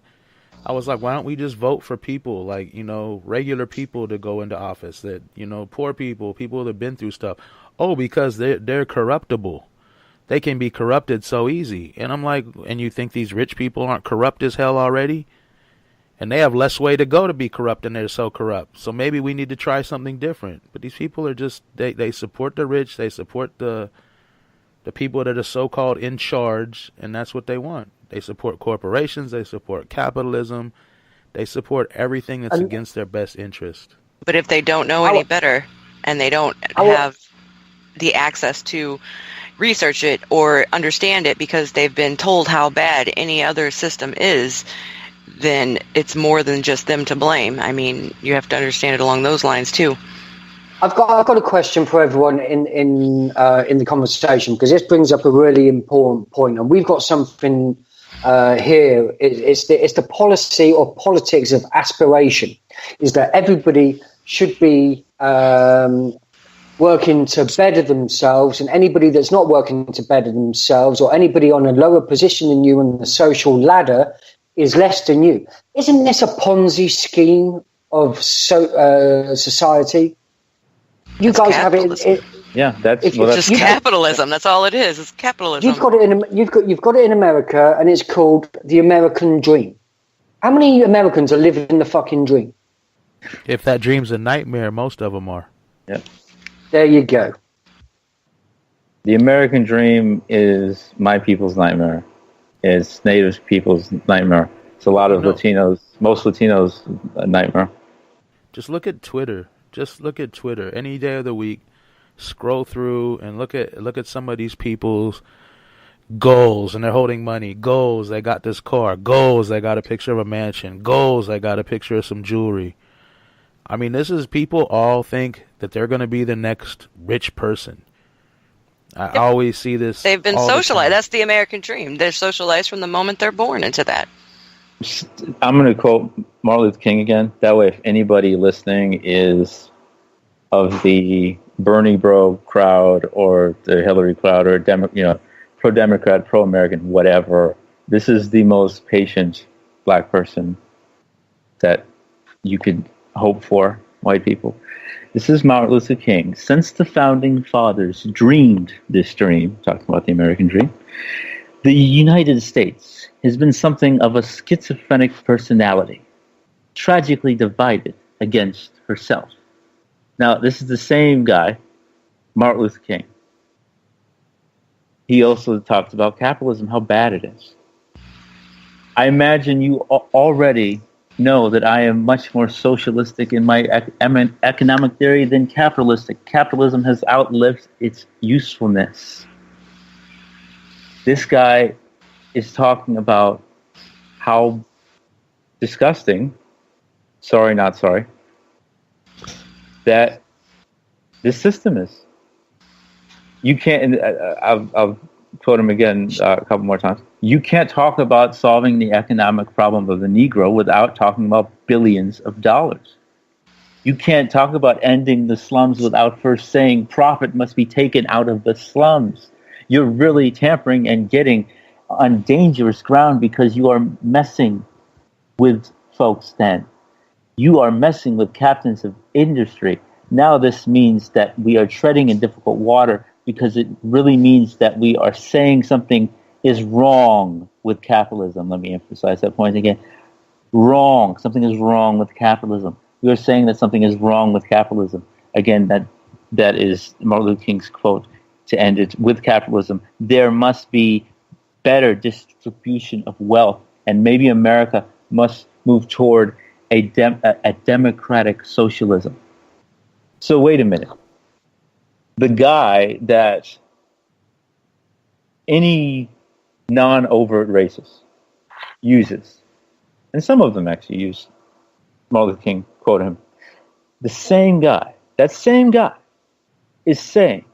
I was like, why don't we just vote for people, like, regular people to go into office, that, poor people that have been through stuff. Oh, because they're corruptible. They can be corrupted so easy. And I'm like, and you think these rich people aren't corrupt as hell already? And they have less way to go to be corrupt, and they're so corrupt. So maybe we need to try something different. But these people are just, they support the rich, they support the people that are so-called in charge, and that's what they want. They support corporations, they support capitalism, they support everything that's against their best interest. But if they don't know any better, and they don't have the access to research it or understand it because they've been told how bad any other system is, then it's more than just them to blame. I mean, you have to understand it along those lines too. I've got a question for everyone in the conversation, because this brings up a really important point, and we've got something here. It's the policy or politics of aspiration. Is that everybody should be working to better themselves, and anybody that's not working to better themselves, or anybody on a lower position than you on the social ladder, is less than you. Isn't this a Ponzi scheme of society? You it's guys capitalism. have it. Yeah, that's just capitalism. That's all it is. It's capitalism. You've got it in America, and it's called the American dream. How many Americans are living the fucking dream? If that dream's a nightmare, most of them are. Yeah. There you go. The American dream is my people's nightmare. It's Native people's nightmare. It's a lot of Latinos, most Latinos' nightmare. Just look at Twitter. Any day of the week, scroll through and look at some of these people's goals, and they're holding money. Goals, they got this car. Goals, they got a picture of a mansion. Goals, they got a picture of some jewelry. I mean, people all think that they're going to be the next rich person. I always see this. They've been socialized. That's the American dream. They're socialized from the moment they're born into that. I'm going to quote Martin Luther King again. That way, if anybody listening is of the Bernie bro crowd or the Hillary crowd or pro-Democrat, pro-American, whatever. This is the most patient black person that you could hope for, white people. This is Martin Luther King. Since the founding fathers dreamed this dream, talking about the American dream, the United States has been something of a schizophrenic personality, tragically divided against herself. Now, this is the same guy, Martin Luther King. He also talked about capitalism, how bad it is. I imagine you already know that I am much more socialistic in my economic theory than capitalistic. Capitalism has outlived its usefulness. This guy is talking about how disgusting, sorry, not sorry, that this system is. You can't, I'll quote him again a couple more times. You can't talk about solving the economic problem of the Negro without talking about billions of dollars. You can't talk about ending the slums without first saying profit must be taken out of the slums. You're really tampering and getting on dangerous ground because you are messing with folks then. You are messing with captains of industry. Now this means that we are treading in difficult water because it really means that we are saying something is wrong with capitalism. Let me emphasize that point again. Wrong. Something is wrong with capitalism. We are saying that something is wrong with capitalism. Again, that is Martin Luther King's quote to end it. With capitalism, there must be better distribution of wealth, and maybe America must move toward a democratic socialism. So wait a minute. The guy that any non-overt racist uses, and some of them actually use Martin Luther King, quote him, that same guy is saying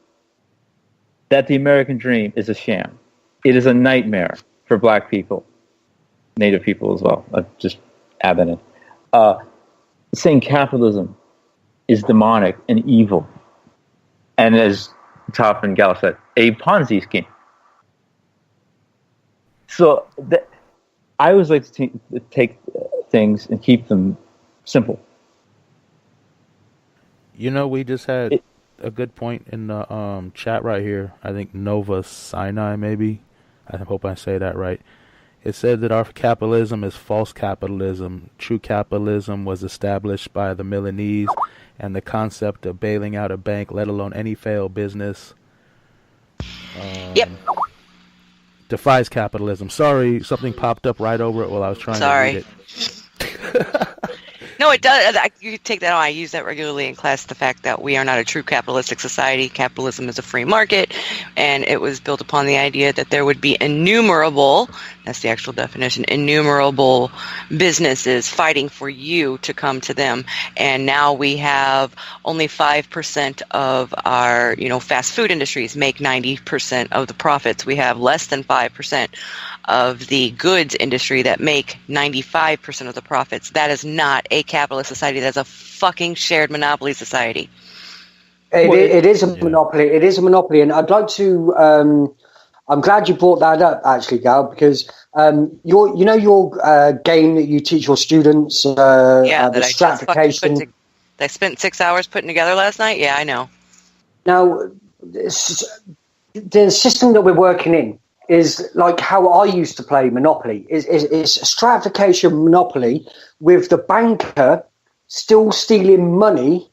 that the American dream is a sham. It is a nightmare for black people, Native people as well. Just add that in. Saying capitalism is demonic and evil. And as Top and Gal said, a Ponzi scheme. So I always like to take things and keep them simple. You know, we just had a good point in the chat right here. I think Nova Sinai, maybe. I hope I say that right. It said that our capitalism is false capitalism. True capitalism was established by the Milanese, and the concept of bailing out a bank, let alone any failed business, defies capitalism. Sorry, something popped up right over it while I was trying to read it. No, it does. You take that on. I use that regularly in class, the fact that we are not a true capitalistic society. Capitalism is a free market, and it was built upon the idea that there would be innumerable, that's the actual definition, innumerable businesses fighting for you to come to them. And now we have only 5% of our, fast food industries make 90% of the profits. We have less than 5% of the goods industry that make 95% of the profits. That is not a capitalist society. That's a fucking shared monopoly society. It is a monopoly. It is a monopoly, and I'd like to. I'm glad you brought that up, actually, Gal, because your game that you teach your students, the stratification. I spent 6 hours putting together last night. Yeah, I know. Now, the system that we're working in is like how I used to play Monopoly. It's a stratification Monopoly with the banker still stealing money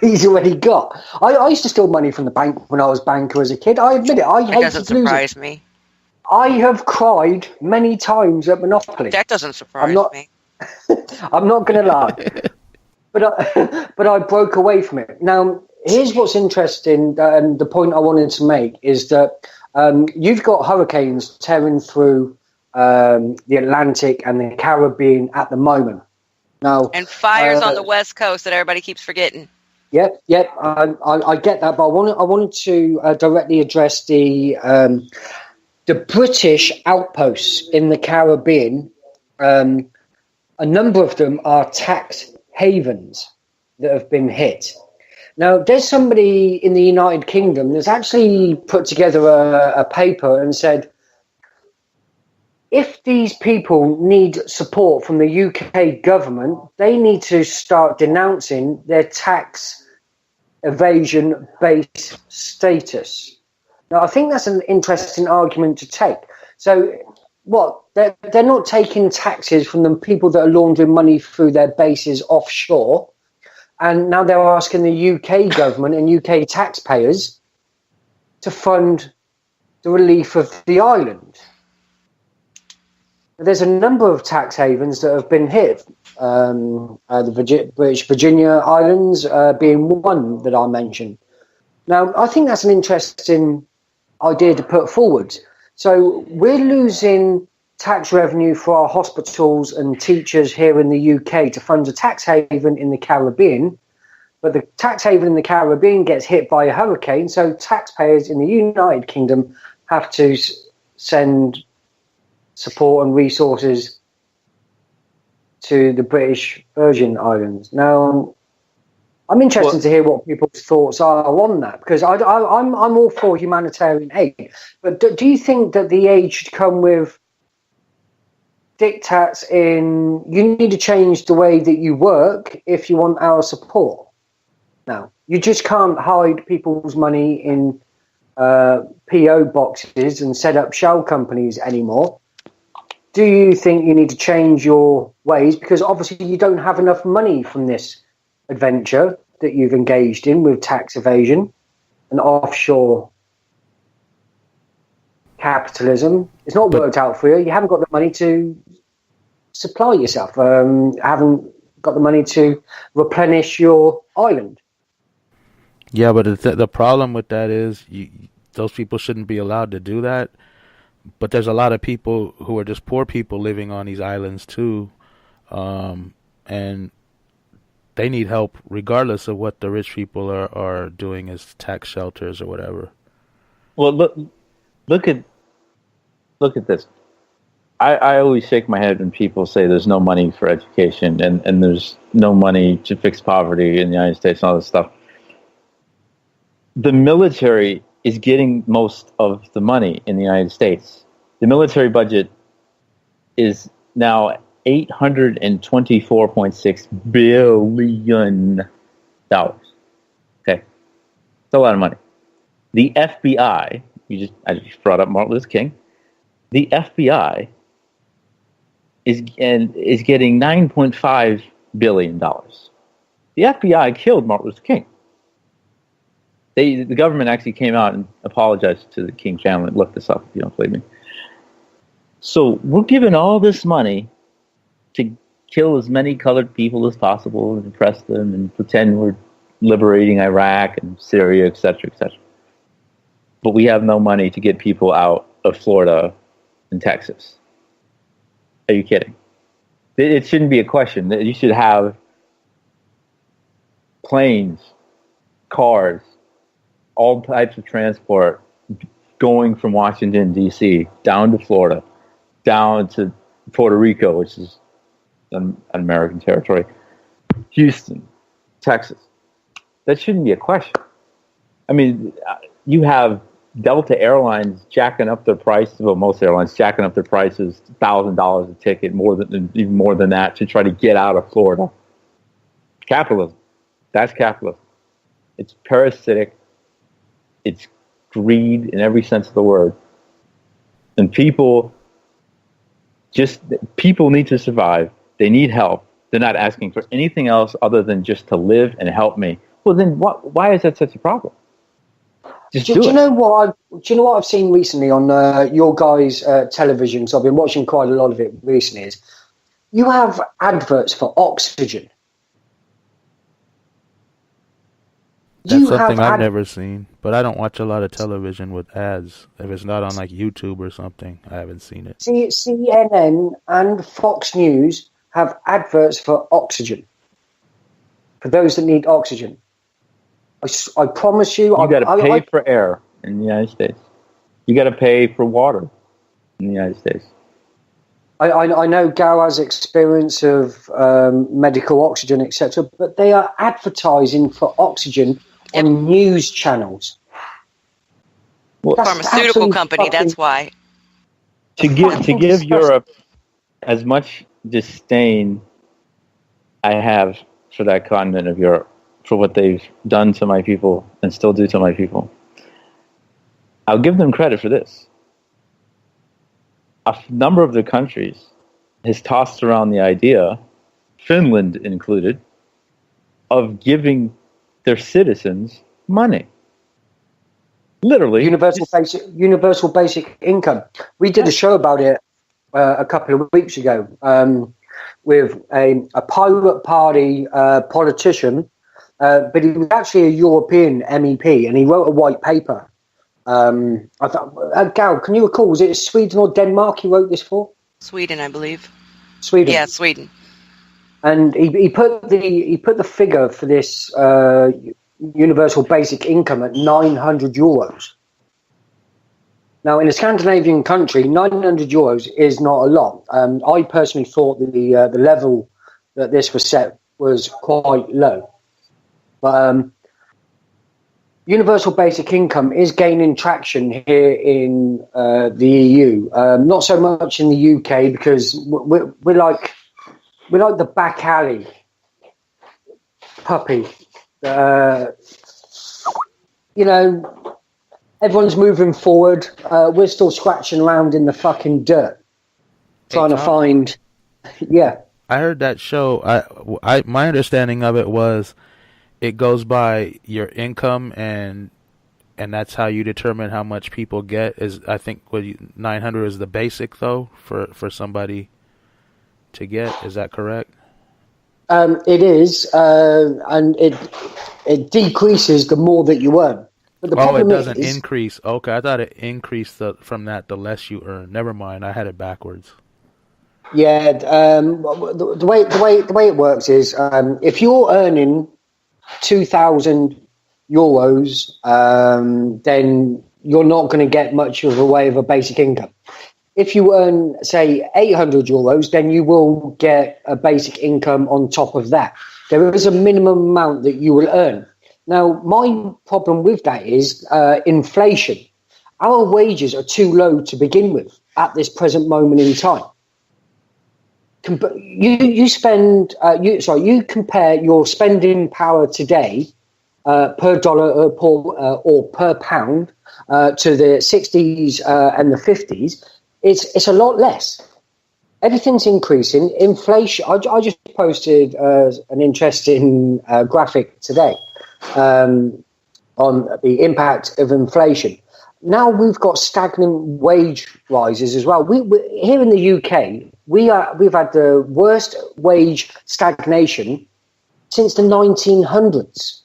he's already got. I used to steal money from the bank when I was banker as a kid. I admit it. I hate to lose it. That doesn't surprise me. I have cried many times at Monopoly. That doesn't surprise me. I'm not going to lie. But I broke away from it. Now, here's what's interesting, and the point I wanted to make is that you've got hurricanes tearing through the Atlantic and the Caribbean at the moment. Now, and fires on the West Coast that everybody keeps forgetting. Yep. I get that, but I wanted to directly address the British outposts in the Caribbean. A number of them are tax havens that have been hit. Now, there's somebody in the United Kingdom that's actually put together a paper and said, if these people need support from the UK government, they need to start denouncing their tax evasion-based status. Now, I think that's an interesting argument to take. So, what? They're not taking taxes from the people that are laundering money through their bases offshore, and now they're asking the UK government and UK taxpayers to fund the relief of the island. There's a number of tax havens that have been hit. The British Virginia Islands being one that I mentioned. Now, I think that's an interesting idea to put forward. So we're losing tax revenue for our hospitals and teachers here in the UK to fund a tax haven in the Caribbean, but the tax haven in the Caribbean gets hit by a hurricane, so taxpayers in the United Kingdom have to send support and resources to the British Virgin Islands. Now, I'm interested to hear what people's thoughts are on that, because I'm all for humanitarian aid. But do you think that the aid should come with diktats in, you need to change the way that you work if you want our support? Now, you just can't hide people's money in PO boxes and set up shell companies anymore. Do you think you need to change your ways? Because obviously you don't have enough money from this adventure that you've engaged in with tax evasion and offshore capitalism. It's not worked out for you. You haven't got the money to supply yourself. Haven't got the money to replenish your island. Yeah, but the problem with that is those people shouldn't be allowed to do that. But there's a lot of people who are just poor people living on these islands too, and they need help regardless of what the rich people are doing as tax shelters or whatever. Well, look at this. I always shake my head when people say there's no money for education and there's no money to fix poverty in the United States and all this stuff. The military is getting most of the money in the United States. The military budget is now $824.6 billion. Okay, it's a lot of money. The FBI, I just brought up Martin Luther King. The FBI is getting $9.5 billion. The FBI killed Martin Luther King. The government actually came out and apologized to the King family. Look this up if you don't believe me. So we're giving all this money to kill as many colored people as possible and oppress them and pretend we're liberating Iraq and Syria, et cetera, et cetera. But we have no money to get people out of Florida and Texas. Are you kidding? It shouldn't be a question. You should have planes, cars, all types of transport going from Washington, D.C. down to Florida, down to Puerto Rico, which is an American territory, Houston, Texas. That shouldn't be a question. I mean, you have Delta Airlines jacking up their prices, well, most airlines jacking up their prices $1,000 a ticket, even more than that, to try to get out of Florida. Capitalism. That's capitalism. It's parasitic. It's greed in every sense of the word. And people need to survive. They need help. They're not asking for anything else other than just to live and help me. Well, then why is that such a problem? Do you know what I've seen recently on your guys' television? So I've been watching quite a lot of it recently. Is you have adverts for oxygen. That's something I've never seen, but I don't watch a lot of television with ads. If it's not on like YouTube or something, I haven't seen it. CNN and Fox News have adverts for oxygen. For those that need oxygen. I promise you. You got to pay for air in the United States. You got to pay for water in the United States. I know Gal has experience of medical oxygen, etc., but they are advertising for oxygen on news channels. Well, Pharmaceutical absolutely company, fucking- that's why. to give disgusting. Europe as much disdain I have for that continent of Europe, for what they've done to my people and still do to my people, I'll give them credit for this. A number of the countries has tossed around the idea, Finland included, of giving their citizens money. Literally. Universal basic income. We did a show about it a couple of weeks ago with a Pirate Party politician, but he was actually a European MEP, and he wrote a white paper. I thought, Gal, can you recall, was it Sweden or Denmark he wrote this for? Sweden, I believe. Sweden. Yeah, Sweden. And he put the figure for this universal basic income at €900. Now, in a Scandinavian country, €900 is not a lot. I personally thought that the level that this was set was quite low. But universal basic income is gaining traction here in the EU. Not so much in the UK, because we're like the back alley puppy. Everyone's moving forward. We're still scratching around in the fucking dirt, trying to find. Yeah, I heard that show. My understanding of it was, it goes by your income, and that's how you determine how much people get. Is I think 900 is the basic though for somebody to get. Is that correct? It is, and it decreases the more that you earn. But the problem it doesn't is, increase. Okay, I thought it increased from that the less you earn. Never mind, I had it backwards. Yeah, the way it works is, if you're earning €2,000, then you're not going to get much of a way of a basic income. If you earn, say, €800, then you will get a basic income on top of that. There is a minimum amount that you will earn. Now, my problem with that is inflation. Our wages are too low to begin with at this present moment in time. You compare your spending power today per dollar or per pound to the 60s and the 50s. It's a lot less. Everything's increasing. Inflation. I just posted an interesting graphic today on the impact of inflation. Now we've got stagnant wage rises as well. We here in the UK, we've had the worst wage stagnation since the 1900s.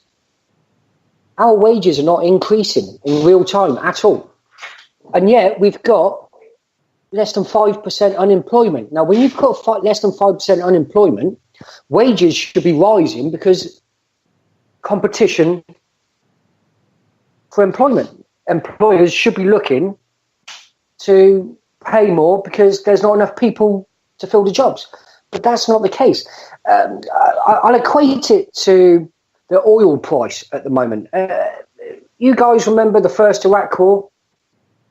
Our wages are not increasing in real time at all, and yet we've got less than 5% unemployment. Now, when you've got less than 5% unemployment, wages should be rising because competition for employment. Employers should be looking to pay more because there's not enough people to fill the jobs. But that's not the case. I'll equate it to the oil price at the moment. You guys remember the first Iraq war?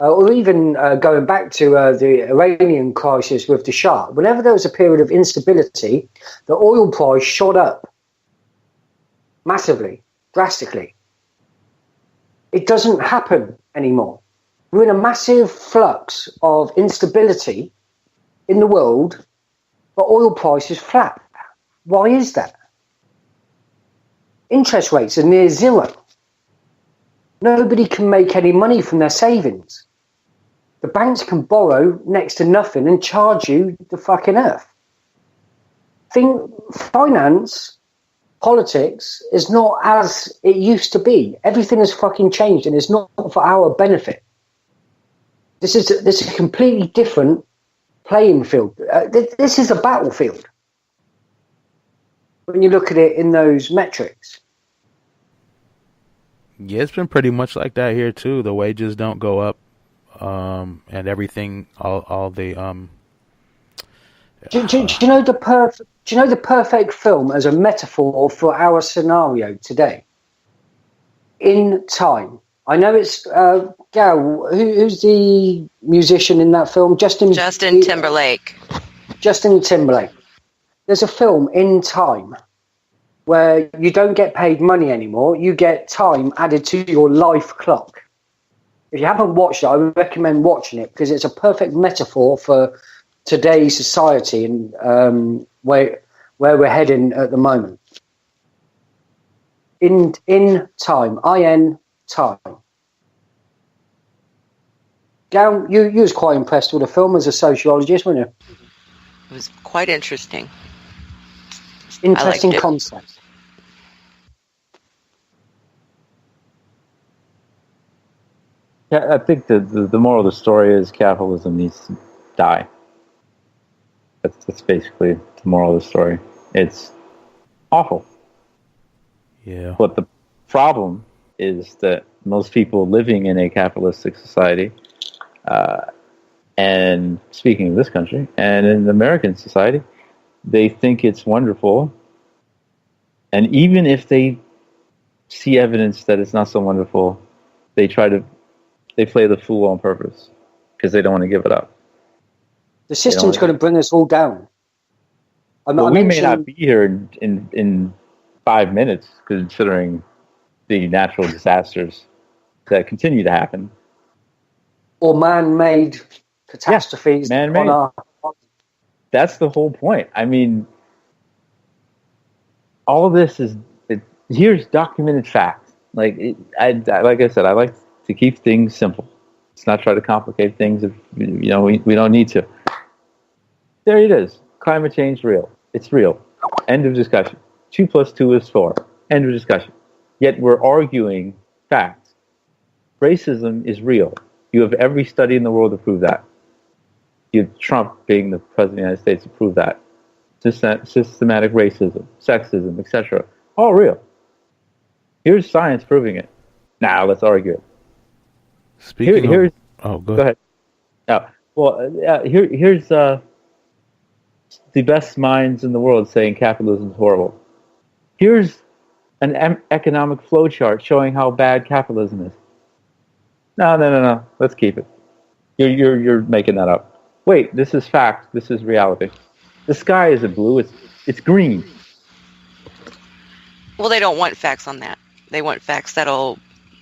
Or even going back to the Iranian crisis with the Shah. Whenever there was a period of instability, the oil price shot up massively, drastically. It doesn't happen anymore. We're in a massive flux of instability in the world, but oil price is flat. Why is that? Interest rates are near zero. Nobody can make any money from their savings. The banks can borrow next to nothing and charge you the fucking earth. Finance, politics is not as it used to be. Everything has fucking changed, and it's not for our benefit. This is a completely different playing field. This is a battlefield when you look at it in those metrics. Yeah, it's been pretty much like that here too. The wages don't go up, and everything, all the Do you know the perfect film as a metaphor for our scenario today? In Time. I know it's Gal. Who's the musician in that film? Justin Timberlake. Justin Timberlake. There's a film, In Time, where you don't get paid money anymore. You get time added to your life clock. If you haven't watched it, I would recommend watching it because it's a perfect metaphor for today's society and where we're heading at the moment. In Time, IN Time. Gal, you was quite impressed with the film as a sociologist, weren't you? It was quite interesting. Interesting concept. Yeah, I think the moral of the story is capitalism needs to die. That's basically the moral of the story. It's awful. Yeah. But the problem is that most people living in a capitalistic society, and speaking of this country, and in American society, they think it's wonderful. And even if they see evidence that it's not so wonderful, they play the fool on purpose because they don't want to give it up. The system's going to bring us all down. We may not be here in 5 minutes, considering the natural disasters that continue to happen. Or man-made catastrophes. Yeah, man-made. That's the whole point. I mean, all of this here's documented fact. Like I said, I like to keep things simple. Let's not try to complicate things if we don't need to. There it is. Climate change real. It's real. End of discussion. 2 + 2 is 4. End of discussion. Yet we're arguing facts. Racism is real. You have every study in the world to prove that. You have Trump being the president of the United States to prove that. Systematic racism, sexism, etc. All real. Here's science proving it. Now let's argue it. Go ahead. Here's the best minds in the world saying capitalism is horrible. Here's an economic flowchart showing how bad capitalism is. No. Let's keep it. You're making that up. Wait, this is fact. This is reality. The sky isn't blue. It's green. Well, they don't want facts on that. They want facts that'll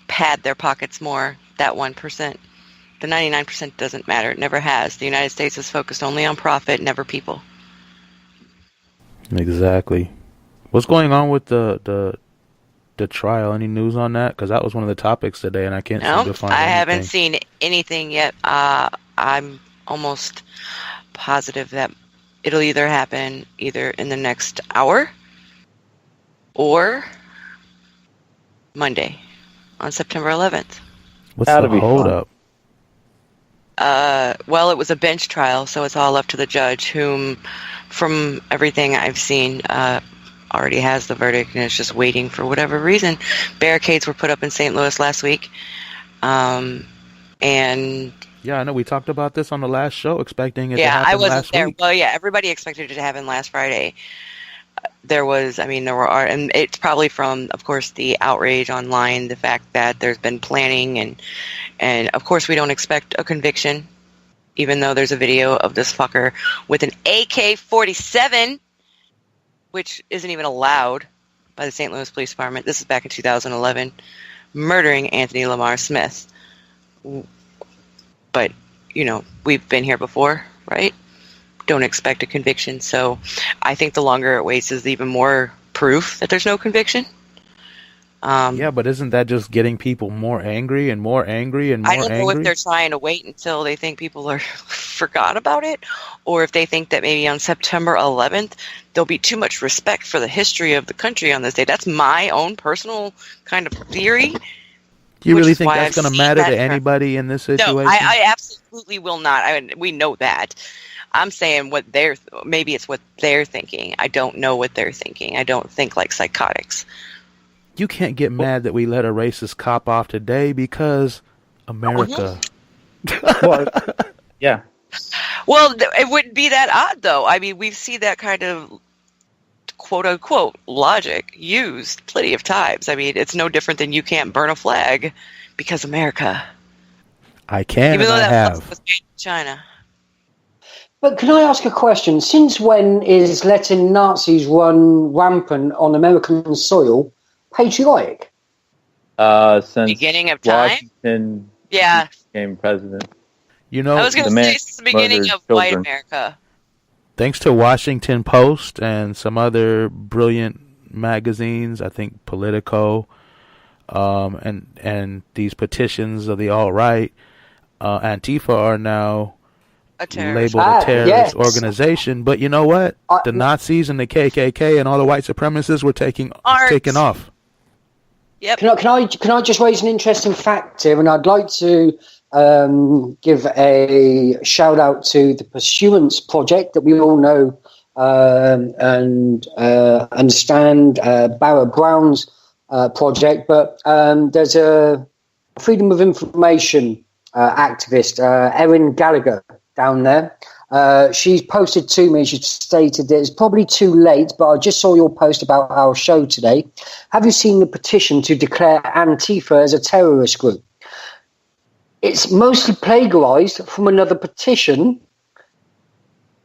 pad their pockets more. That 1%. The 99% doesn't matter. It never has. The United States is focused only on profit, never people. Exactly. What's going on with the trial? Any news on that? Because that was one of the topics today, and I can't seem to find anything. I haven't seen anything yet. I'm almost positive that it'll either happen either in the next hour or Monday on September 11th. What's the hold up? Well, it was a bench trial, so it's all up to the judge, whom, from everything I've seen, already has the verdict and is just waiting for whatever reason. Barricades were put up in St. Louis last week. And yeah, I know we talked about this on the last show, expecting it to happen last week. Yeah, I wasn't there. Well, yeah, everybody expected it to happen last Friday. There were, and it's probably from, of course, the outrage online, the fact that there's been planning, and of course we don't expect a conviction, even though there's a video of this fucker with an AK-47, which isn't even allowed by the St. Louis Police Department. This is back in 2011, murdering Anthony Lamar Smith. But, we've been here before, right? Don't expect a conviction. So I think the longer it waits is even more proof that there's no conviction. Yeah, but isn't that just getting people more angry and more angry and more angry? I don't know if they're trying to wait until they think people forgot about it, or if they think that maybe on September 11th there'll be too much respect for the history of the country on this day. That's my own personal kind of theory. Do you really think that's going to matter to anybody in this situation? No, I absolutely will not. We know that. I'm saying maybe it's what they're thinking. I don't know what they're thinking. I don't think like psychotics. You can't get mad that we let a racist cop off today because America. Well, yeah. Well, it wouldn't be that odd, though. I mean, we've seen that kind of quote-unquote logic used plenty of times. I mean, it's no different than you can't burn a flag because America. I can, Even though and I that flag have. was made in China. But can I ask a question? Since when is letting Nazis run rampant on American soil patriotic? Since Beginning of time? Washington Yeah. became president. You know, I was going to the man say since the beginning murdered of white children. America. thanks to Washington Post and some other brilliant magazines, I think Politico, and these petitions of the alt-right, Antifa are now A terrorist. labeled a terrorist yes. organization. But you know what? The Nazis and the KKK and all the white supremacists were taking off. Yep. Can I just raise an interesting fact here? And I'd like to give a shout out to the Pursuance Project that we all know and understand, Barrett Brown's project. But there's a Freedom of Information activist, Erin Gallagher, down there. She's posted to me, she stated that it's probably too late, but I just saw your post about our show today. Have you seen the petition to declare Antifa as a terrorist group? It's mostly plagiarized from another petition,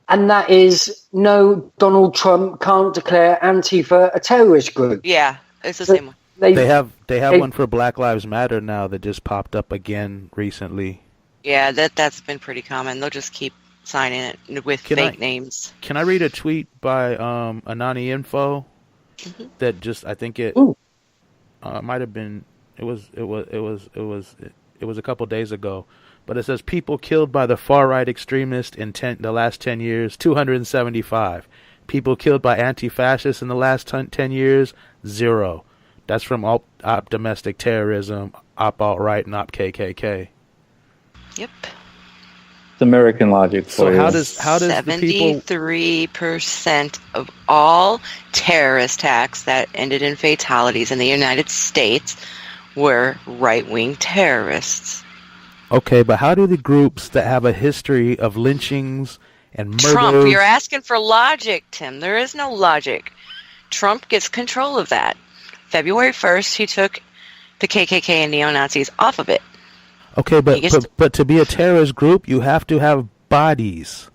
and that is, no, Donald Trump can't declare Antifa a terrorist group. Yeah, it's the same one. They have one for Black Lives Matter now that just popped up again recently. Yeah, that's been pretty common. They'll just keep signing it with fake names. Can I read a tweet by Anani Info that just, I think it might have been, it was a couple days ago, but it says people killed by the far right extremist in the last 10 years, 275. People killed by anti-fascists in the last 10 years, 0. That's from Op Domestic Terrorism, Op Alt-Right, and Op KKK. Yep. It's American logic. So how does the people 73% of all terrorist attacks that ended in fatalities in the United States were right-wing terrorists? Okay, but how do the groups that have a history of lynchings and murders... Trump, you're asking for logic, Tim. There is no logic. Trump gets control of that. February 1st, he took the KKK and neo-Nazis off of it. Okay, but to be a terrorist group, you have to have bodies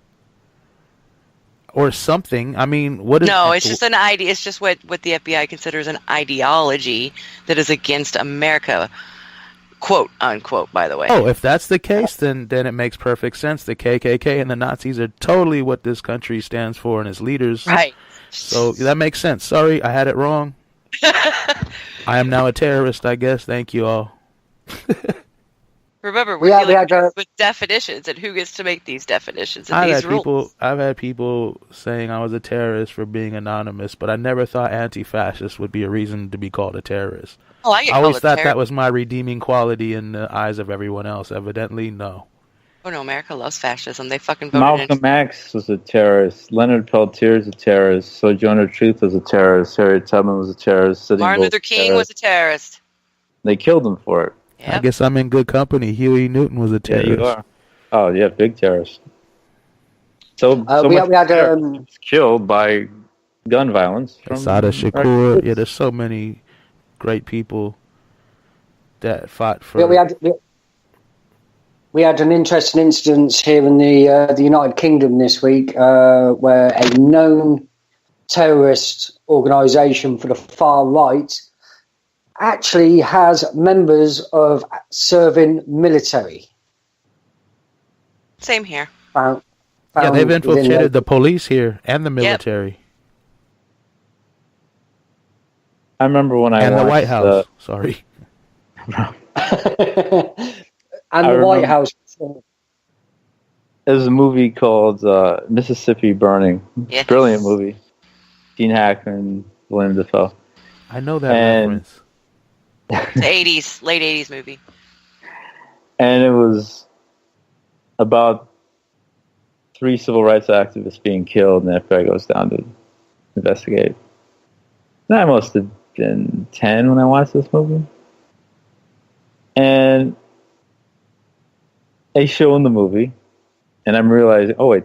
or something. I mean, what is... No, it's just an idea. It's just what the FBI considers an ideology that is against America, quote unquote. By the way. Oh, if that's the case, then it makes perfect sense. The KKK and the Nazis are totally what this country stands for and its leaders. Right. So that makes sense. Sorry, I had it wrong. I am now a terrorist, I guess. Thank you all. Remember, we're dealing with definitions, and who gets to make these definitions and these rules? I've had people saying I was a terrorist for being anonymous, but I never thought anti-fascist would be a reason to be called a terrorist. Oh, I always thought that was my redeeming quality in the eyes of everyone else. Evidently, no. Oh no, America loves fascism. They fucking voted Malcolm X was a terrorist. Leonard Peltier is a terrorist. Sojourner Truth was a terrorist. Harriet Tubman was a terrorist. Martin Luther King was a terrorist. They killed him for it. Yep. I guess I'm in good company. Huey Newton was a terrorist. Yeah, you are. Oh, yeah, big terrorist. So we had killed by gun violence. Assata Shakur. Yeah, there's so many great people that fought for... We had an interesting incident here in the United Kingdom this week where a known terrorist organisation for the far right actually has members of serving military. Same here. Yeah, they've infiltrated the police here and the military. Yep. I remember when I watched the White House. Sorry. And the White House. There's a movie called Mississippi Burning. Yes. Brilliant movie. Gene Hackman, William Dafoe. I know that reference. The 80s, late 80s movie. And it was about 3 civil rights activists being killed, and the FBI goes down to investigate. And I must have been 10 when I watched this movie. And they show in the movie And I'm realizing, oh wait,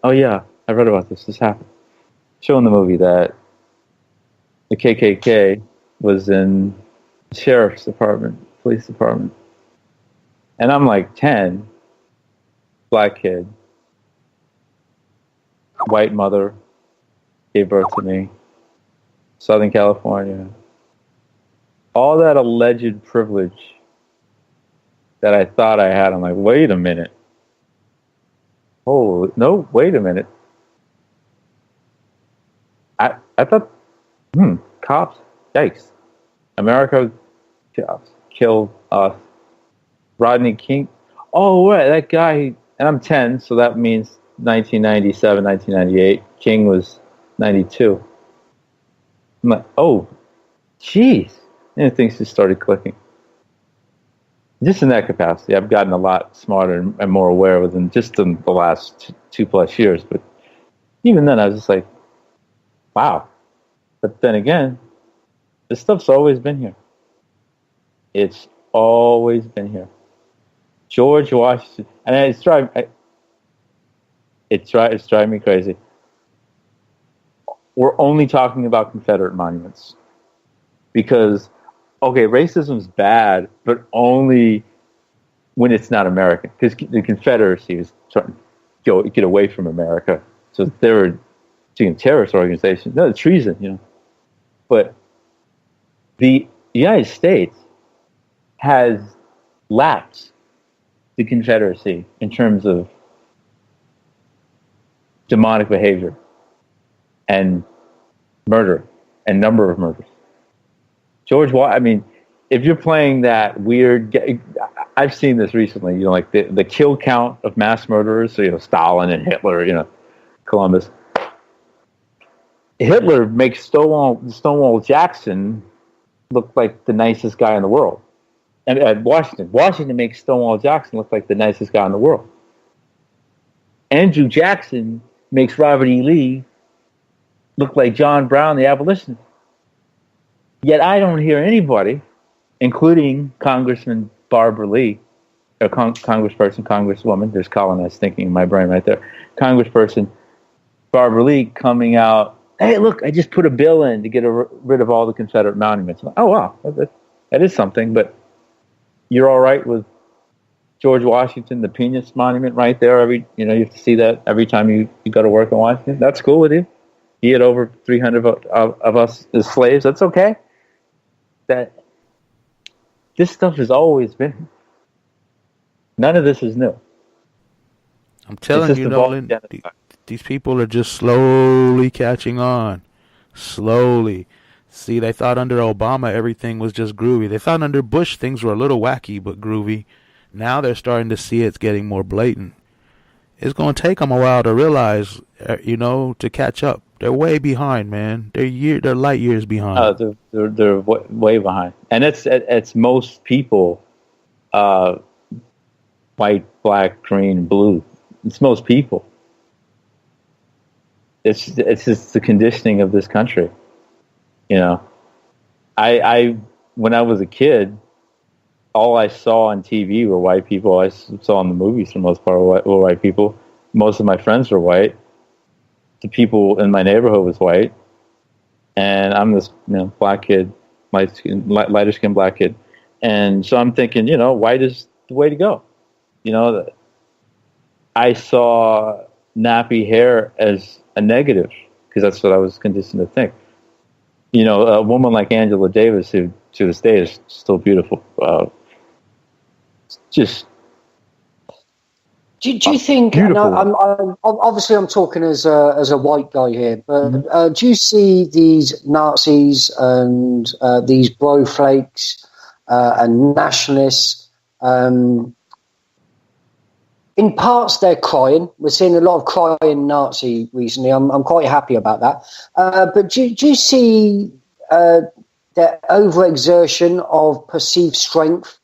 oh yeah, I read about this. This happened. Showing the movie that the KKK was in the sheriff's department, police department. And I'm like 10, black kid, white mother, gave birth to me, Southern California. All that alleged privilege that I thought I had, I'm like, wait a minute. Oh, no, wait a minute. I thought, cops, yikes. America killed us. Rodney King. Oh, right, that guy, and I'm 10, so that means 1997, 1998. King was 92. I'm like, oh, jeez. And things just started clicking. Just in that capacity, I've gotten a lot smarter and more aware within just in the last 2+ years. But even then, I was just like, wow. But then again, this stuff's always been here. It's always been here. George Washington, and it's driving me crazy. We're only talking about Confederate monuments because, okay, racism's bad, but only when it's not American. Because the Confederacy was trying to get away from America, so they were doing terrorist organizations. No, treason, But the United States has lapsed the Confederacy in terms of demonic behavior and murder and number of murders. If you're playing that weird, I've seen this recently, like the kill count of mass murderers, so, Stalin and Hitler, Columbus. Hitler makes Stonewall Jackson look like the nicest guy in the world. And Washington makes Stonewall Jackson look like the nicest guy in the world. Andrew Jackson makes Robert E. Lee look like John Brown, the abolitionist. Yet I don't hear anybody, including Congressman Barbara Lee, or Congressperson, Congresswoman, there's colonized thinking in my brain right there, Congressperson Barbara Lee coming out, hey, look, I just put a bill in to get rid of all the Confederate monuments. Oh, wow, that is something, but you're all right with George Washington, the Penis Monument right there. You have to see that every time you go to work in Washington. That's cool with you. He had over 300 of us as slaves. That's okay. That this stuff has always been. None of this is new. I'm telling you, Nolan, these people are just slowly catching on. Slowly. See, they thought under Obama everything was just groovy. They thought under Bush things were a little wacky but groovy. Now they're starting to see it's getting more blatant. It's going to take them a while to realize, to catch up. They're way behind, man. They're light years behind. They're way behind, and it's most people, white, black, green, blue. It's most people. It's just the conditioning of this country. I when I was a kid, all I saw on TV were white people. I saw in the movies for the most part were white people. Most of my friends were white. The people in my neighborhood was white, and I'm this black kid, lighter skinned black kid, and so I'm thinking, white is the way to go. I saw nappy hair as a negative because that's what I was conditioned to think. A woman like Angela Davis, who to this day is still beautiful, just. Do you think? I'm obviously I'm talking as a white guy here, but do you see these Nazis and these broflakes and nationalists? In parts, they're crying. We're seeing a lot of crying Nazi recently. I'm quite happy about that. But do you see their overexertion of perceived strength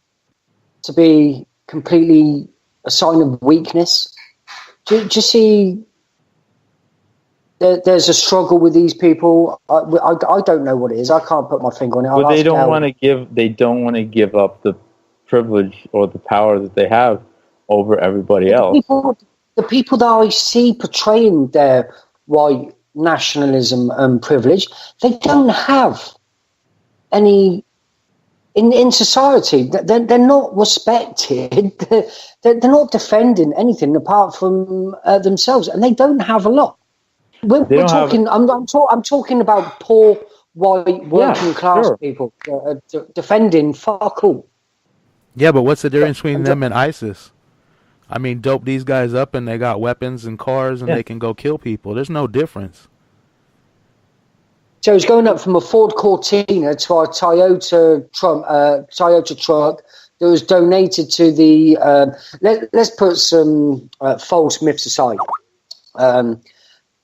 to be completely a sign of weakness? Do you see there's a struggle with these people? I don't know what it is. I can't put my finger on it. Well, they don't want to give up the privilege or the power that they have over everybody else. the people that I see portraying their white nationalism and privilege, they don't have any in society. They're not respected. They're not defending anything apart from themselves, and they don't have a lot. We're talking. I'm talking about poor white working class people defending fuck all. Yeah, but what's the difference between them and ISIS? I mean, dope these guys up and they got weapons and cars and they can go kill people. There's no difference. So it's going up from a Ford Cortina to a Toyota truck that was donated to the. Let's put some false myths aside.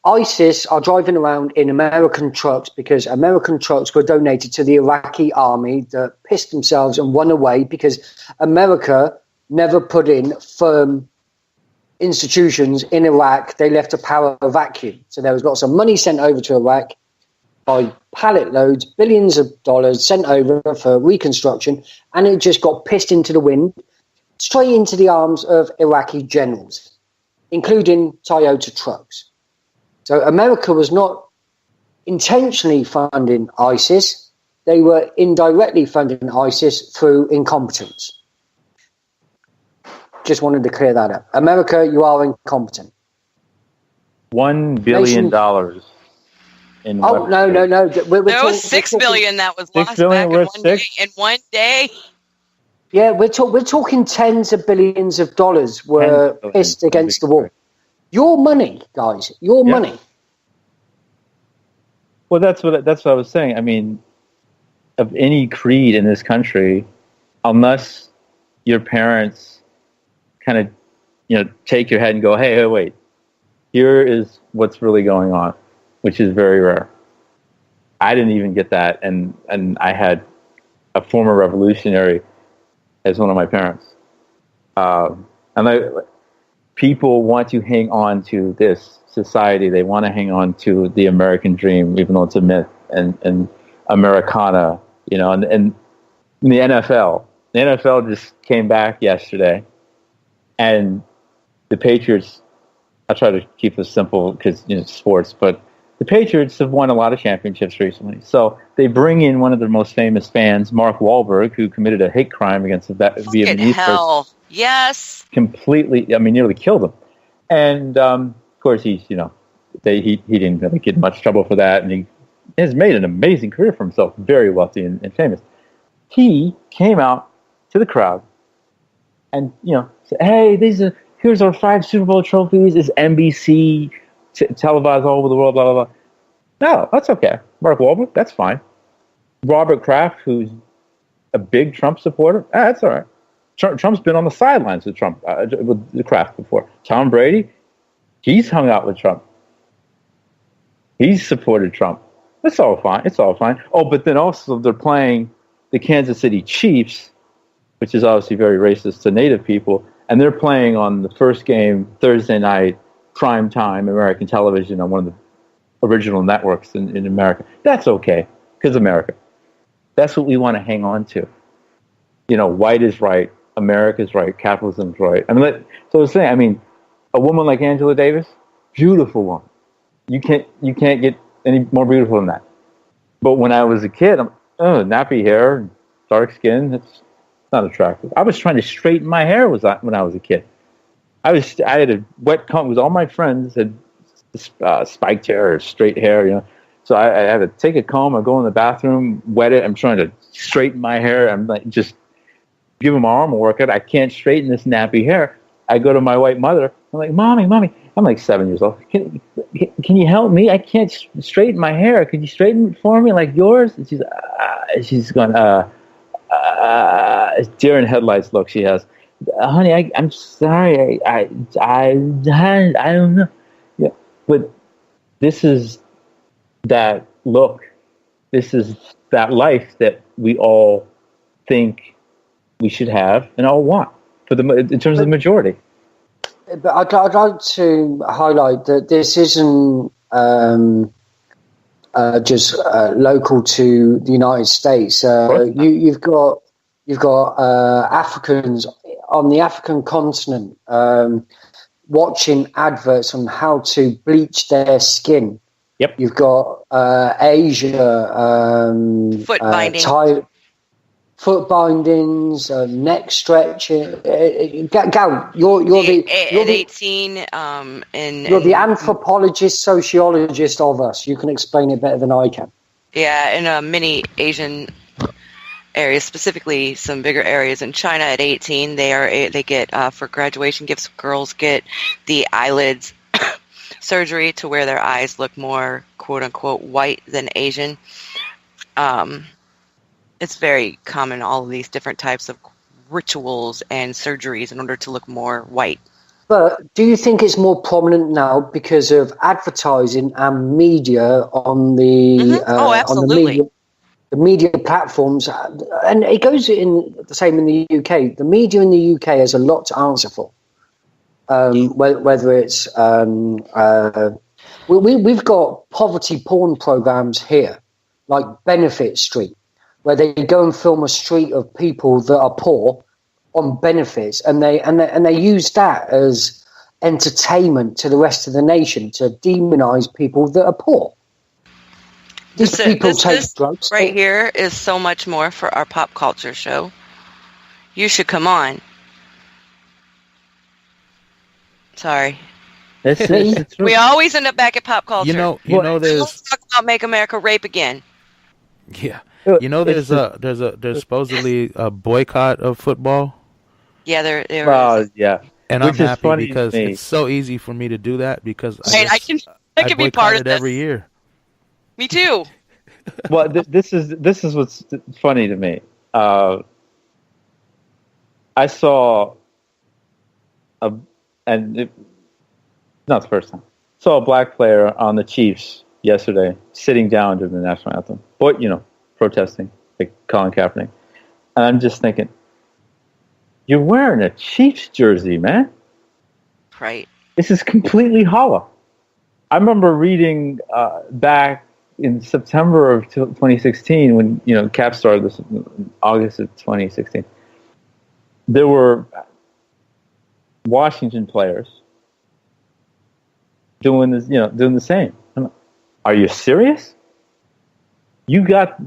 ISIS are driving around in American trucks because American trucks were donated to the Iraqi army that pissed themselves and run away because America never put in firm institutions in Iraq. They left a power vacuum. So there was lots of money sent over to Iraq by pallet loads, billions of dollars sent over for reconstruction, and it just got pissed into the wind, straight into the arms of Iraqi generals, including Toyota trucks. So America was not intentionally funding ISIS. They were indirectly funding ISIS through incompetence. Just wanted to clear that up. America, you are incompetent. $1 billion in no. There was $6 billion that was lost back in one day. Yeah, we're talking tens of billions of dollars were pissed against the wall. Your money, guys. Your money. Well, that's what I was saying. I mean, of any creed in this country, unless your parents kind of, take your head and go, hey, wait, here is what's really going on, which is very rare. I didn't even get that, and I had a former revolutionary as one of my parents. People want to hang on to this society. They want to hang on to the American dream, even though it's a myth, and Americana, and the NFL. The NFL just came back yesterday, and the Patriots, I'll try to keep this simple because, sports, but the Patriots have won a lot of championships recently. So they bring in one of their most famous fans, Mark Wahlberg, who committed a hate crime against the Vietnamese person. Yes. Completely, nearly killed him. And, of course, he didn't really get much trouble for that. And he has made an amazing career for himself, very wealthy and famous. He came out to the crowd and, said, hey, here's our 5 Super Bowl trophies. It's NBC televised all over the world, blah, blah, blah. No, that's okay. Mark Wahlberg, that's fine. Robert Kraft, who's a big Trump supporter, that's all right. Trump's been on the sidelines with with Kraft before. Tom Brady, he's hung out with Trump. He's supported Trump. It's all fine. It's all fine. Oh, but then also they're playing the Kansas City Chiefs, which is obviously very racist to Native people, and they're playing on the first game Thursday night, prime time American television on one of the original networks in America. That's okay, because America. That's what we want to hang on to. White is right. America's right, capitalism's right. I mean, so I was saying, a woman like Angela Davis, beautiful woman. You can't get any more beautiful than that. But when I was a kid, nappy hair, dark skin, it's not attractive. I was trying to straighten my hair when I was a kid. I had a wet comb because all my friends had spiked hair or straight hair, So I had to take a comb, I go in the bathroom, wet it. I'm trying to straighten my hair. I'm like just give my arm a workout. I can't straighten this nappy hair. I go to my white mother. I'm like, Mommy. I'm like 7 years old. Can you help me? I can't straighten my hair. Could you straighten it for me like yours? And she's going, deer in headlights look she has. Honey, I'm sorry. I don't know. Yeah, but this is that look. This is that life that we all think we should have and all want in terms of the majority. But I'd like to highlight that this isn't just local to the United States. You've got Africans on the African continent. watching adverts on how to bleach their skin. Yep. You've got Asia, Foot binding. foot bindings, neck stretching. Gal, you're at 18, you're the anthropologist, sociologist of us. You can explain it better than I can. Yeah, in many Asian areas, specifically some bigger areas in China, at 18, they get for graduation gifts. Girls get the eyelids surgery to where their eyes look more "quote unquote" white than Asian. It's very common, all of these different types of rituals and surgeries in order to look more white. But do you think it's more prominent now because of advertising and media on the absolutely. on the media platforms? And it goes in the same in the UK. The media in the UK has a lot to answer for. Whether it's we've got poverty porn programs here, like Benefit Street, where they go and film a street of people that are poor on benefits, and they use that as entertainment to the rest of the nation to demonize people that are poor. These people take drugs. Right here is so much more for our pop culture show. You should come on. Sorry. It's we always end up back at pop culture. You know, there's. Let's talk about Make America Rape Again. Yeah. You know, there's supposedly a boycott of football. Yeah, there is. Yeah. And Which I'm is happy funny because to me. it's so easy for me to do that because I can be part of it this. every year. Me too. Well, this is what's funny to me. I saw not the first time. Saw a black player on the Chiefs yesterday sitting down during the national anthem, but protesting like Colin Kaepernick, and I'm just thinking, you're wearing a Chiefs jersey, man. Right. This is completely hollow. I remember reading back in September of 2016 when Cap started this in August of 2016. There were Washington players doing this, doing the same. Are you serious? You got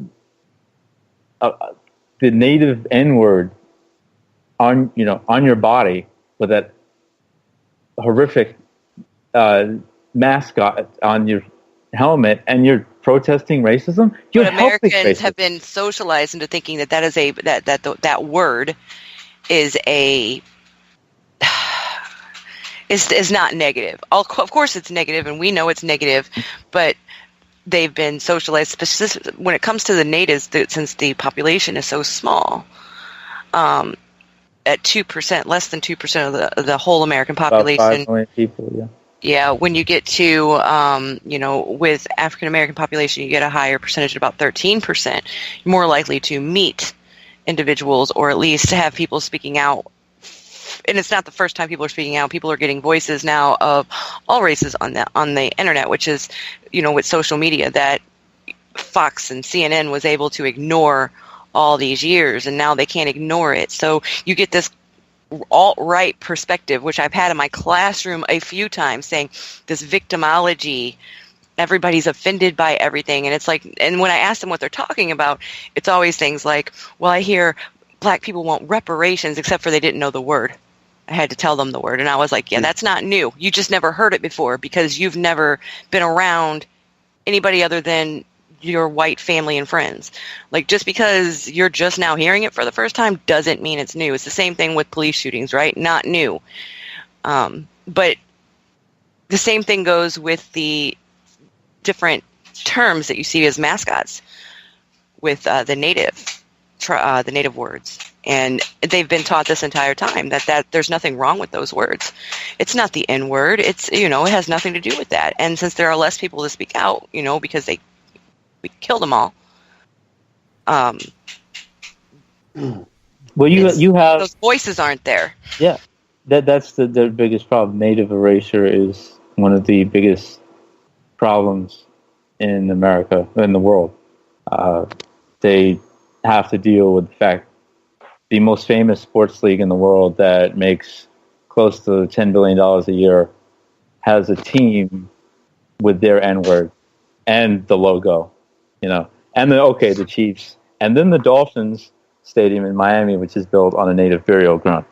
the native N-word on your body with that horrific mascot on your helmet, and you're protesting racism. You're but Americans have been socialized into thinking that is that word is is not negative. Of course, it's negative, and we know it's negative, but they've been socialized. When it comes to the natives, since the population is so small, at 2%, less than 2% of the whole American population. About 5 million people, yeah. Yeah, when you get to, with African American population, you get a higher percentage, about 13%. You're more likely to meet individuals, or at least to have people speaking out. And it's not the first time people are speaking out. People are getting voices now of all races on the internet, which is, with social media, that Fox and CNN was able to ignore all these years, and now they can't ignore it. So you get this alt-right perspective, which I've had in my classroom a few times, saying this victimology, everybody's offended by everything. And it's like, and when I ask them what they're talking about, it's always things like, well, I hear black people want reparations, except for they didn't know the word. I had to tell them the word. And I was like, yeah, that's not new. You just never heard it before because you've never been around anybody other than your white family and friends. Like, just because you're just now hearing it for the first time doesn't mean it's new. It's the same thing with police shootings, right? Not new. But the same thing goes with the different terms that you see as mascots with the native words. And they've been taught this entire time that there's nothing wrong with those words. It's not the N word. It's, it has nothing to do with that. And since there are less people to speak out, because we killed them all. Well, you have those voices aren't there. Yeah, that's the biggest problem. Native erasure is one of the biggest problems in America, in the world. They have to deal with the fact the most famous sports league in the world that makes close to $10 billion a year has a team with their N-word and the logo, and the Chiefs, and then the Dolphins Stadium in Miami, which is built on a native burial ground,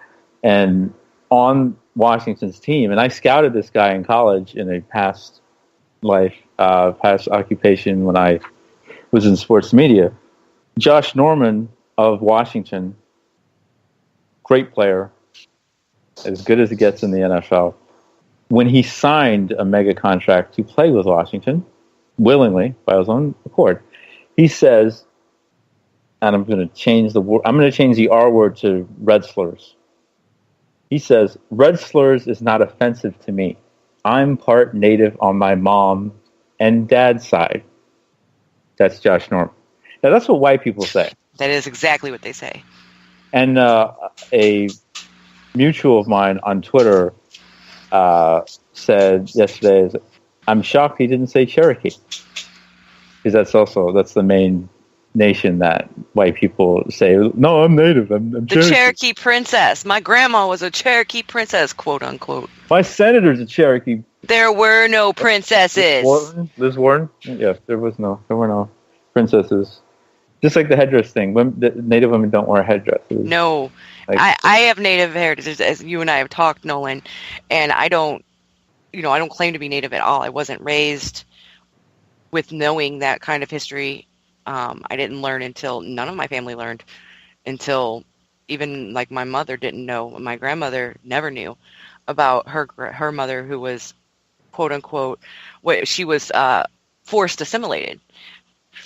and on Washington's team. And I scouted this guy in college in a past life, past occupation when I was in sports media. Josh Norman of Washington, great player, as good as it gets in the NFL. When he signed a mega contract to play with Washington, willingly, by his own accord, he says, and I'm going to change the R word to red slurs. He says, red slurs is not offensive to me. I'm part native on my mom and dad's side. That's Josh Norman. Now, that's what white people say. That is exactly what they say. And a mutual of mine on Twitter said yesterday, I'm shocked he didn't say Cherokee. Because that's the main nation that white people say, no, I'm native. I'm the Cherokee. Cherokee princess. My grandma was a Cherokee princess, quote unquote. My senator's a Cherokee. There were no princesses. Liz Warren? Yes, there were no princesses. Just like the headdress thing. The Native women don't wear headdresses. No. I have Native heritage, as you and I have talked, Nolan, and I don't claim to be Native at all. I wasn't raised with knowing that kind of history. I didn't learn until none of my family learned until even like my mother didn't know. My grandmother never knew about her mother, who was quote unquote she was forced assimilated.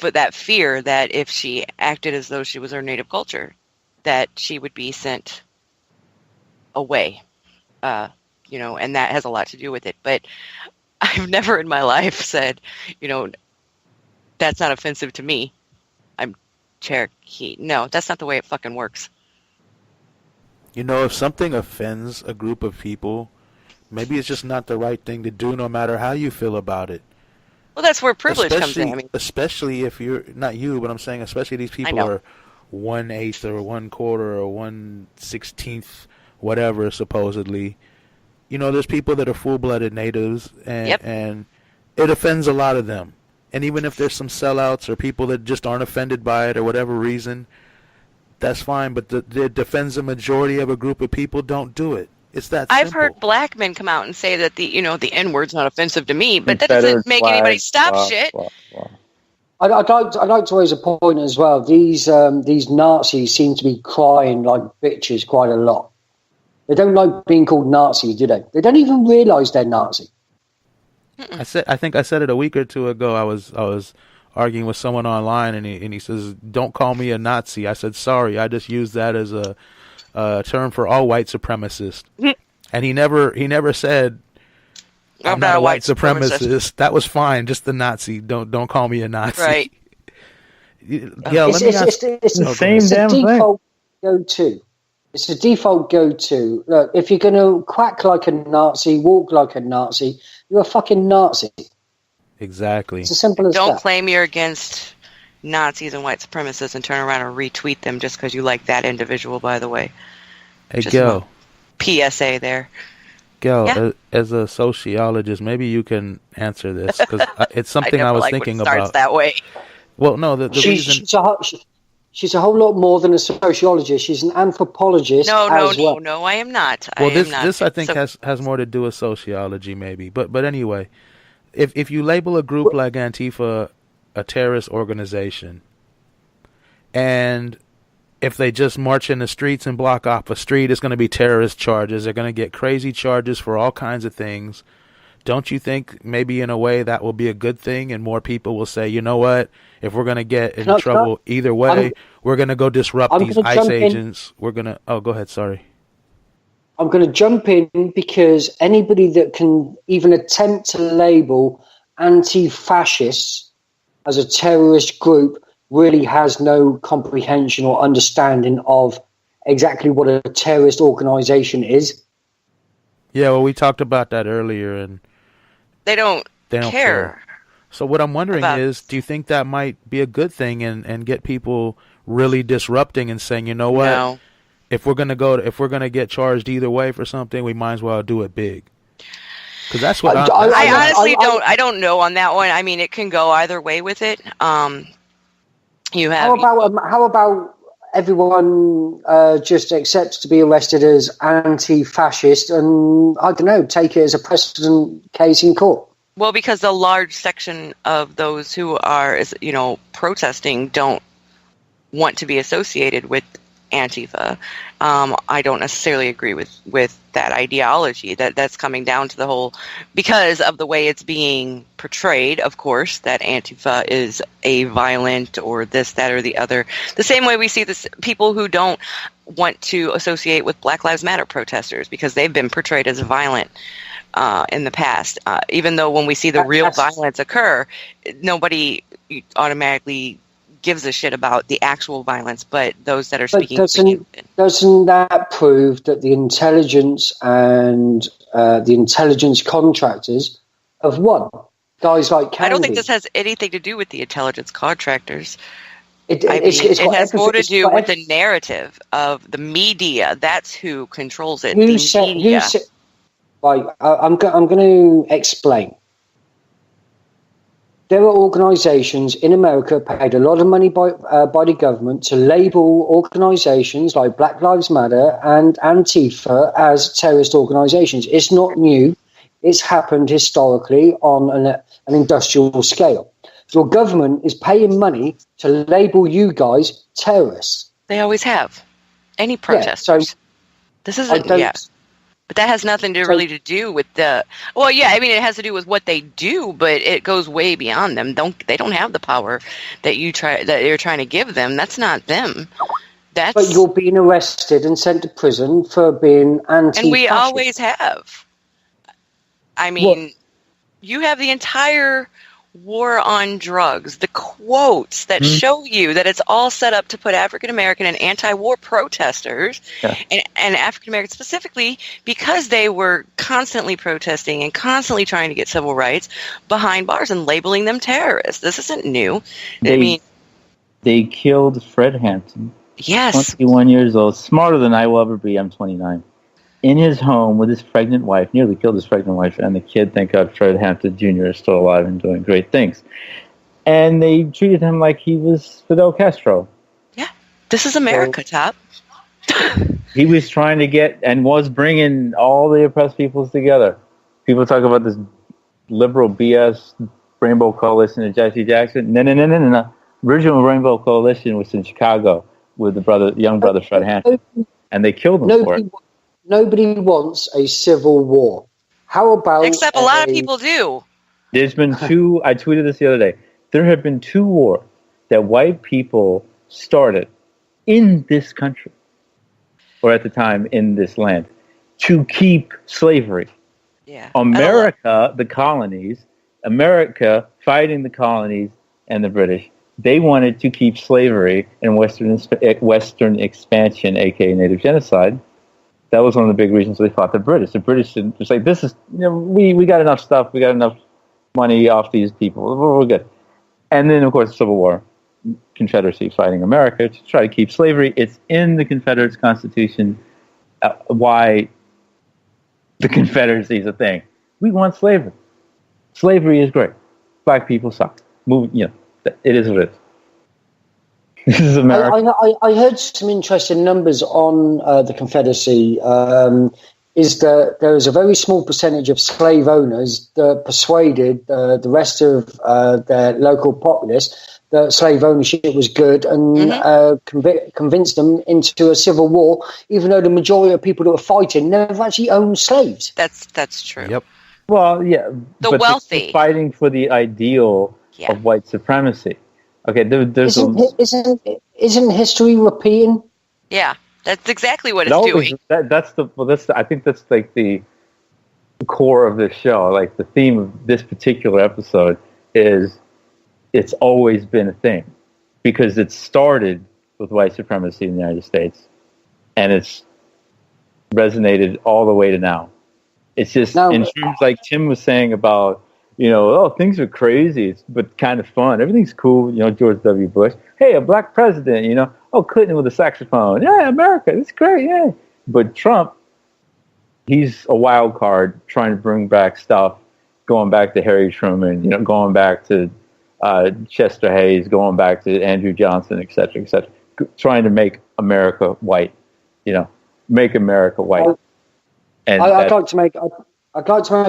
But that fear that if she acted as though she was her native culture, that she would be sent away, and that has a lot to do with it. But I've never in my life said, that's not offensive to me. I'm Cherokee. No, that's not the way it fucking works. If something offends a group of people, maybe it's just not the right thing to do, no matter how you feel about it. Well, that's where privilege comes in. Especially if you're not you, but I'm saying especially these people are 1/8 or 1/4 or 1/16, whatever supposedly. There's people that are full-blooded natives, and it offends a lot of them. And even if there's some sellouts or people that just aren't offended by it or whatever reason, that's fine. But it defends the majority of a group of people. Don't do it. It's that simple. I've heard black men come out and say that the N-word's not offensive to me, but that doesn't make anybody stop shit. I'd like to raise a point as well. These Nazis seem to be crying like bitches quite a lot. They don't like being called Nazi, do they? They don't even realise they're Nazi. I think I said it a week or two ago. I was arguing with someone online, and he says, "Don't call me a Nazi." I said, "Sorry, I just used that as a term for all white supremacists." And he never said, "I'm not a white supremacist." That was fine. Just the Nazi. Don't call me a Nazi. Right. It's the same damn default go-to. It's the default go-to. Look, if you're going to quack like a Nazi, walk like a Nazi, you're a fucking Nazi. Exactly. It's as simple as that. Don't claim you're against Nazis and white supremacists and turn around and retweet them just because you like that individual, by the way. Hey, Gil. PSA there. Gil, as a sociologist, maybe you can answer this, because it's something I was thinking about. Starts that way. Well, no, the reason... She's a whole lot more than a sociologist. She's an anthropologist. No, I am not. Well, this I think has more to do with sociology, maybe. But anyway, if you label a group like Antifa a terrorist organization, and if they just march in the streets and block off a street, it's going to be terrorist charges. They're going to get crazy charges for all kinds of things. Don't you think maybe in a way that will be a good thing, and more people will say, you know what, if we're going to get in trouble either way, we're going to go disrupt these ICE agents. We're going to... Oh, go ahead, sorry. I'm going to jump in because anybody that can even attempt to label anti-fascists as a terrorist group really has no comprehension or understanding of exactly what a terrorist organization is. Yeah, well, we talked about that earlier, and they don't care. So what I'm wondering is, do you think that might be a good thing and get people really disrupting and saying, you know what, if we're gonna get charged either way for something, we might as well do it big. Because that's what I honestly don't know on that one. I mean, it can go either way with it. You have how about everyone just accepts to be arrested as anti-fascist, and I don't know, take it as a precedent case in court? Well, because a large section of those who are, protesting don't want to be associated with Antifa. I don't necessarily agree with that ideology. That's coming down to the whole, because of the way it's being portrayed, of course, that Antifa is a violent or this, that, or the other. The same way we see this people who don't want to associate with Black Lives Matter protesters because they've been portrayed as violent in the past. Even though when we see the real violence occur, nobody automatically gives a shit about the actual violence, but those that are speaking. Doesn't that prove that the intelligence and the intelligence contractors have won? Guys like Kennedy. I don't think this has anything to do with the intelligence contractors. It has more to do with the narrative of the media. That's who controls it. Right, I'm going to explain. There are organisations in America paid a lot of money by the government to label organisations like Black Lives Matter and Antifa as terrorist organisations. It's not new. It's happened historically on an industrial scale. Your government is paying money to label you guys terrorists. They always have. Any protesters. So this isn't. But that has nothing to really to do with the. Well, yeah, I mean, it has to do with what they do, but it goes way beyond them. They don't have the power that you're trying to give them. That's not them. But you're being arrested and sent to prison for being anti-fascist. And we always have. I mean, you have the entire war on drugs, the quotes that show you that it's all set up to put African American and anti-war protesters and African Americans specifically, because they were constantly protesting and constantly trying to get civil rights, behind bars and labeling them terrorists. This isn't new. They killed Fred Hampton. Yes. 21 years old, smarter than I will ever be. I'm 29. In his home with his pregnant wife, nearly killed his pregnant wife, and the kid, thank God, Fred Hampton Jr. is still alive and doing great things. And they treated him like he was Fidel Castro. Yeah, this is America, Top. He was trying to get and was bringing all the oppressed peoples together. People talk about this liberal BS Rainbow Coalition of Jesse Jackson. No. Original Rainbow Coalition was in Chicago with the young brother Fred Hampton, and they killed him for it. Nobody wants a civil war. How about... Except a lot of people do. There's been two... I tweeted this the other day. There have been two wars that white people started in this country, or at the time in this land, to keep slavery. Yeah. America, the colonies, America fighting the colonies and the British, they wanted to keep slavery and Western expansion, aka native genocide. That was one of the big reasons they fought the British. The British didn't just like, this is, we got enough stuff, we got enough money off these people, we're good. And then, of course, the Civil War, Confederacy fighting America to try to keep slavery. It's in the Confederates' Constitution why the Confederacy is a thing. We want slavery. Slavery is great. Black people suck. It is what it is. This is America. I heard some interesting numbers on the Confederacy. Is that there is a very small percentage of slave owners that persuaded the rest of their local populace that slave ownership was good and convinced them into a civil war, even though the majority of people that were fighting never actually owned slaves. That's true. Yep. Well, yeah. The wealthy. They're fighting for the ideal of white supremacy. Okay, isn't history repeating? Yeah, that's exactly what it's doing. I think that's like the core of this show. Like the theme of this particular episode is it's always been a thing because it started with white supremacy in the United States and it's resonated all the way to now. It's just in terms like Tim was saying about, things are crazy, but kind of fun. Everything's cool. George W. Bush. Hey, a black president, Oh, Clinton with a saxophone. Yeah, America, it's great, yeah. But Trump, he's a wild card trying to bring back stuff, going back to Harry Truman, going back to Chester Hayes, going back to Andrew Johnson, et cetera, trying to make America white, make America white. And I'd like to make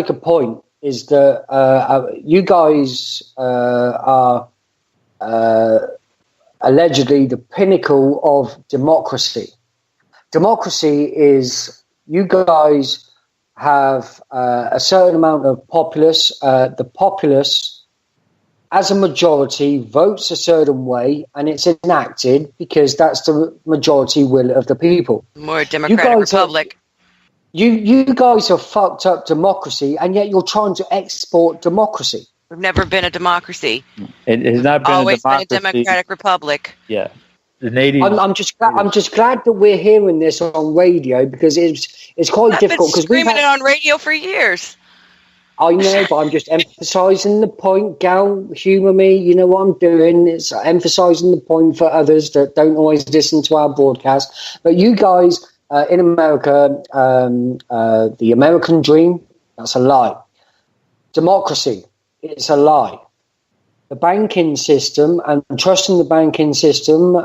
a point is that you guys are allegedly the pinnacle of democracy. Democracy is you guys have a certain amount of populace. The populace, as a majority, votes a certain way, and it's enacted because that's the majority will of the people. More democratic republic. You guys have fucked up democracy, and yet you're trying to export democracy. We've never been a democracy. It has not been always a democracy. Been a democratic republic. Yeah, the natives. I'm just glad that we're hearing this on radio because it's quite difficult. I've been screaming it on radio for years. I know, but I'm just emphasising the point. Gal, humour me. You know what I'm doing. It's emphasising the point for others that don't always listen to our broadcast. But you guys in America, the American dream, that's a lie. Democracy, it's a lie. The banking system and trusting the banking system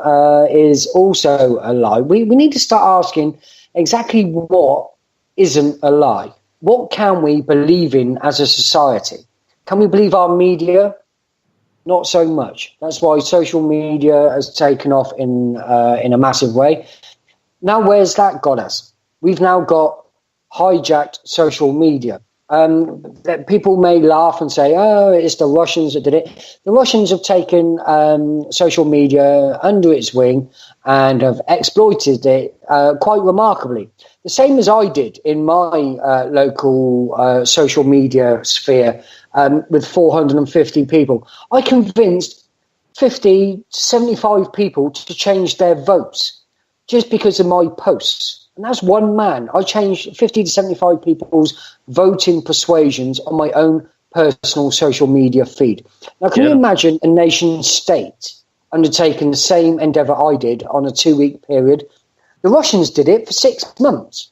is also a lie. We need to start asking exactly what isn't a lie. What can we believe in as a society? Can we believe our media? Not so much. That's why social media has taken off in a massive way. Now, where's that got us? We've now got hijacked social media. That people may laugh and say, oh, it's the Russians that did it. The Russians have taken social media under its wing and have exploited it quite remarkably. The same as I did in my local social media sphere with 450 people. I convinced 50 to 75 people to change their votes just because of my posts. And that's one man. I changed 50 to 75 people's voting persuasions on my own personal social media feed. Now, can you imagine a nation state undertaking the same endeavour I did on a 2-week period? The Russians did it for 6 months.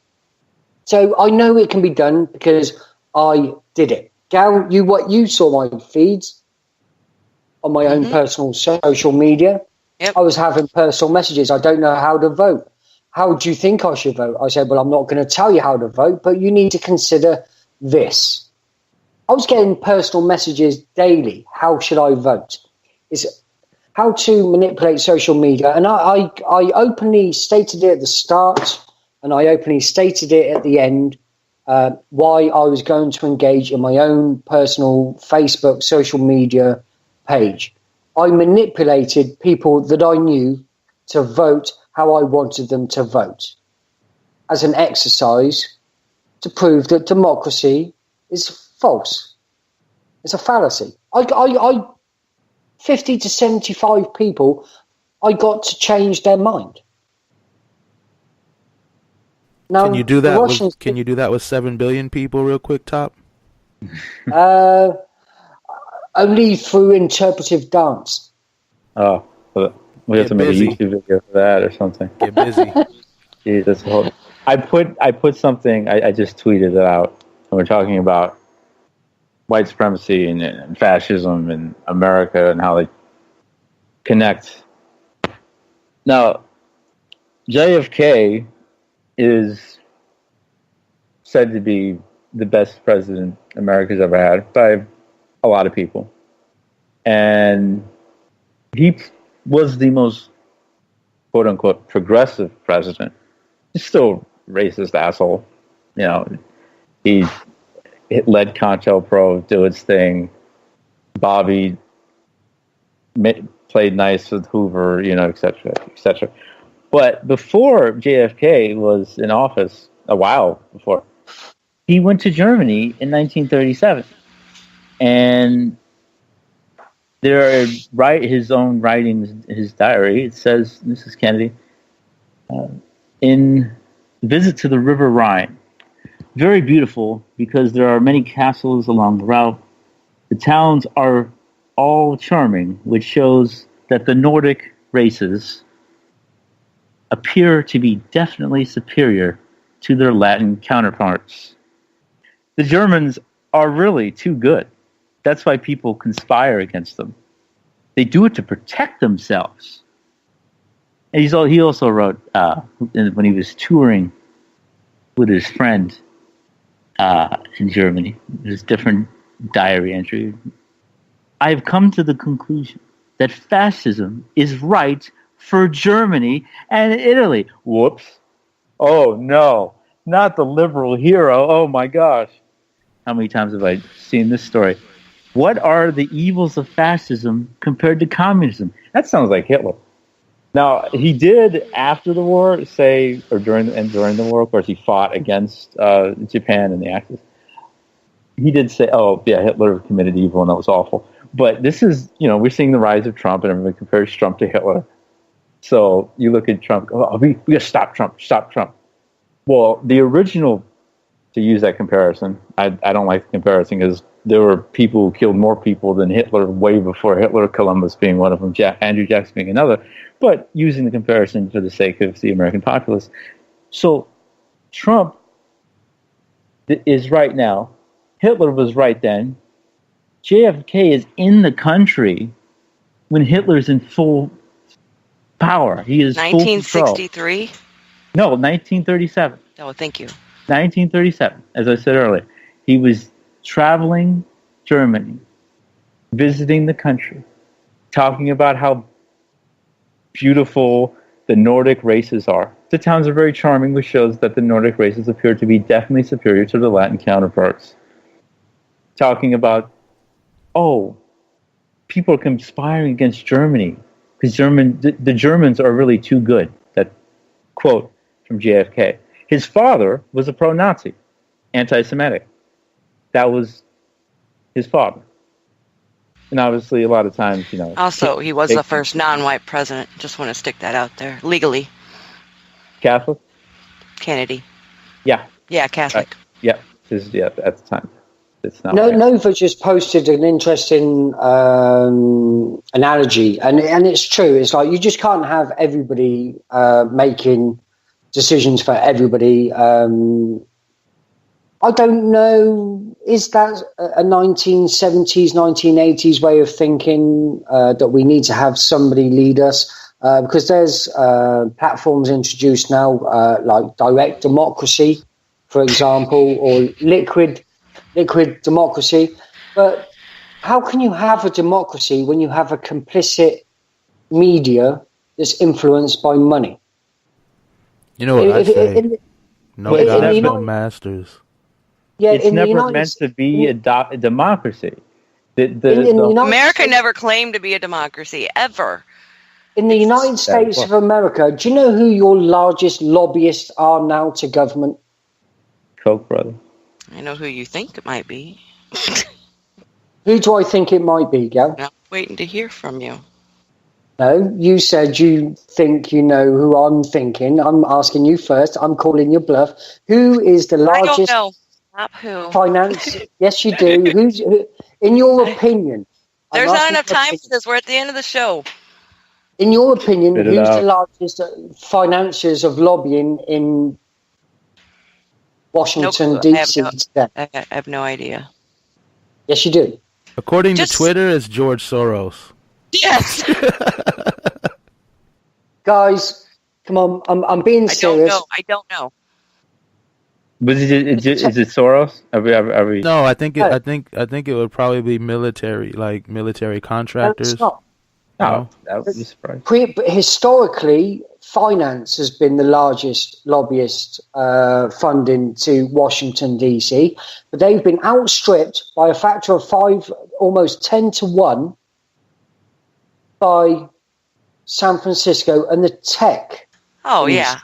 So I know it can be done because I did it. Gal, you saw my feeds on my own personal social media. Yep. I was having personal messages. I don't know how to vote. How do you think I should vote? I said, well, I'm not going to tell you how to vote, but you need to consider this. I was getting personal messages daily. How should I vote? It's how to manipulate social media. And I openly stated it at the start, and I openly stated it at the end, why I was going to engage in my own personal Facebook social media page. I manipulated people that I knew to vote how I wanted them to vote as an exercise to prove that democracy is false. It's a fallacy. I 50 to 75 people, I got to change their mind. Now, can you do that? Can you do that with 7 billion people, real quick, Top? Only through interpretive dance. Oh, we have to make a YouTube video for that or something. Get busy. Jeez, that's whole. I put something. I just tweeted it out. And we're talking about white supremacy and fascism in America and how they connect. Now, JFK is said to be the best president America's ever had by a lot of people. And he was the most, quote unquote, progressive president. He's still a racist asshole. You know, he let CONTELPRO do its thing. Bobby played nice with Hoover, you know, et cetera, et cetera. But before JFK was in office, a while before, he went to Germany in 1937. And there are his own writings, his diary. It says, this is Kennedy, in visit to the River Rhine. Very beautiful because there are many castles along the route. The towns are all charming, which shows that the Nordic races appear to be definitely superior to their Latin counterparts. The Germans are really too good. That's why people conspire against them. They do it to protect themselves. And he also wrote, when he was touring with his friend in Germany, his different diary entry, I have come to the conclusion that fascism is right for Germany and Italy. Whoops. Oh, no. Not the liberal hero. Oh, my gosh. How many times have I seen this story? What are the evils of fascism compared to communism? That sounds like Hitler. Now, he did, after the war, say, or during the war, of course, he fought against Japan and the Axis. He did say, oh, yeah, Hitler committed evil and that was awful. But this is, we're seeing the rise of Trump and everybody compares Trump to Hitler. So you look at Trump, we got to stop Trump. Well, the original, to use that comparison, I don't like the comparison because there were people who killed more people than Hitler way before Hitler, Columbus being one of them, Andrew Jackson being another, but using the comparison for the sake of the American populace. So Trump is right now. Hitler was right then. JFK is in the country when Hitler's in full power. He is 1963? No, 1937. Oh, thank you. 1937, as I said earlier. He was traveling Germany, visiting the country, talking about how beautiful the Nordic races are. The towns are very charming, which shows that the Nordic races appear to be definitely superior to the Latin counterparts. Talking about, people are conspiring against Germany because the Germans are really too good. That quote from JFK. His father was a pro-Nazi, anti-Semitic. That was his father. And obviously, a lot of times, Also, he was the first non-white president. Just want to stick that out there. Legally. Catholic? Kennedy. Yeah. Yeah, Catholic. Yeah. At the time. It's not Nova just posted an interesting analogy, and it's true. It's like you just can't have everybody making decisions for everybody. I don't know, is that a 1970s, 1980s way of thinking that we need to have somebody lead us? Because there's platforms introduced now like direct democracy, for example, or liquid democracy. But how can you have a democracy when you have a complicit media that's influenced by money? You know what I say? No masters. Yeah, it's never meant to be a democracy. America never claimed to be a democracy, ever. In the United States of America, do you know who your largest lobbyists are now to government? Koch brother. I know who you think it might be. Who do I think it might be, Gal? I'm waiting to hear from you. No, you said you think you know who I'm thinking. I'm asking you first. I'm calling your bluff. Who is the largest? I don't know. Not who. Finance? Yes, you do. Who, in your opinion? There's not enough time for this. We're at the end of the show. In your opinion, who's the largest financiers of lobbying in Washington, D.C. today? I have no idea. Yes, you do. According to Twitter, it's George Soros. Yes. Guys, come on. I'm being serious. I don't know. Is it Soros? Are we... No, I think it would probably be military contractors. No, that would be surprising. But historically, finance has been the largest lobbyist funding to Washington, D.C., but they've been outstripped by a factor of 5, almost 10 to 1, by San Francisco and the tech. Oh, yeah.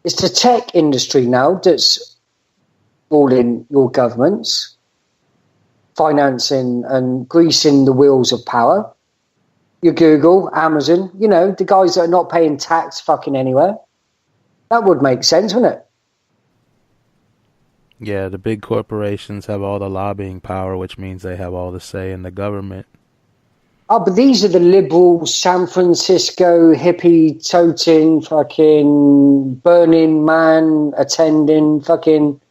It's the tech industry now that's ruling your governments, financing and greasing the wheels of power. Your Google, Amazon, the guys that are not paying tax fucking anywhere. That would make sense, wouldn't it? Yeah, the big corporations have all the lobbying power, which means they have all the say in the government. Oh, but these are the liberal San Francisco hippie toting fucking Burning Man attending fucking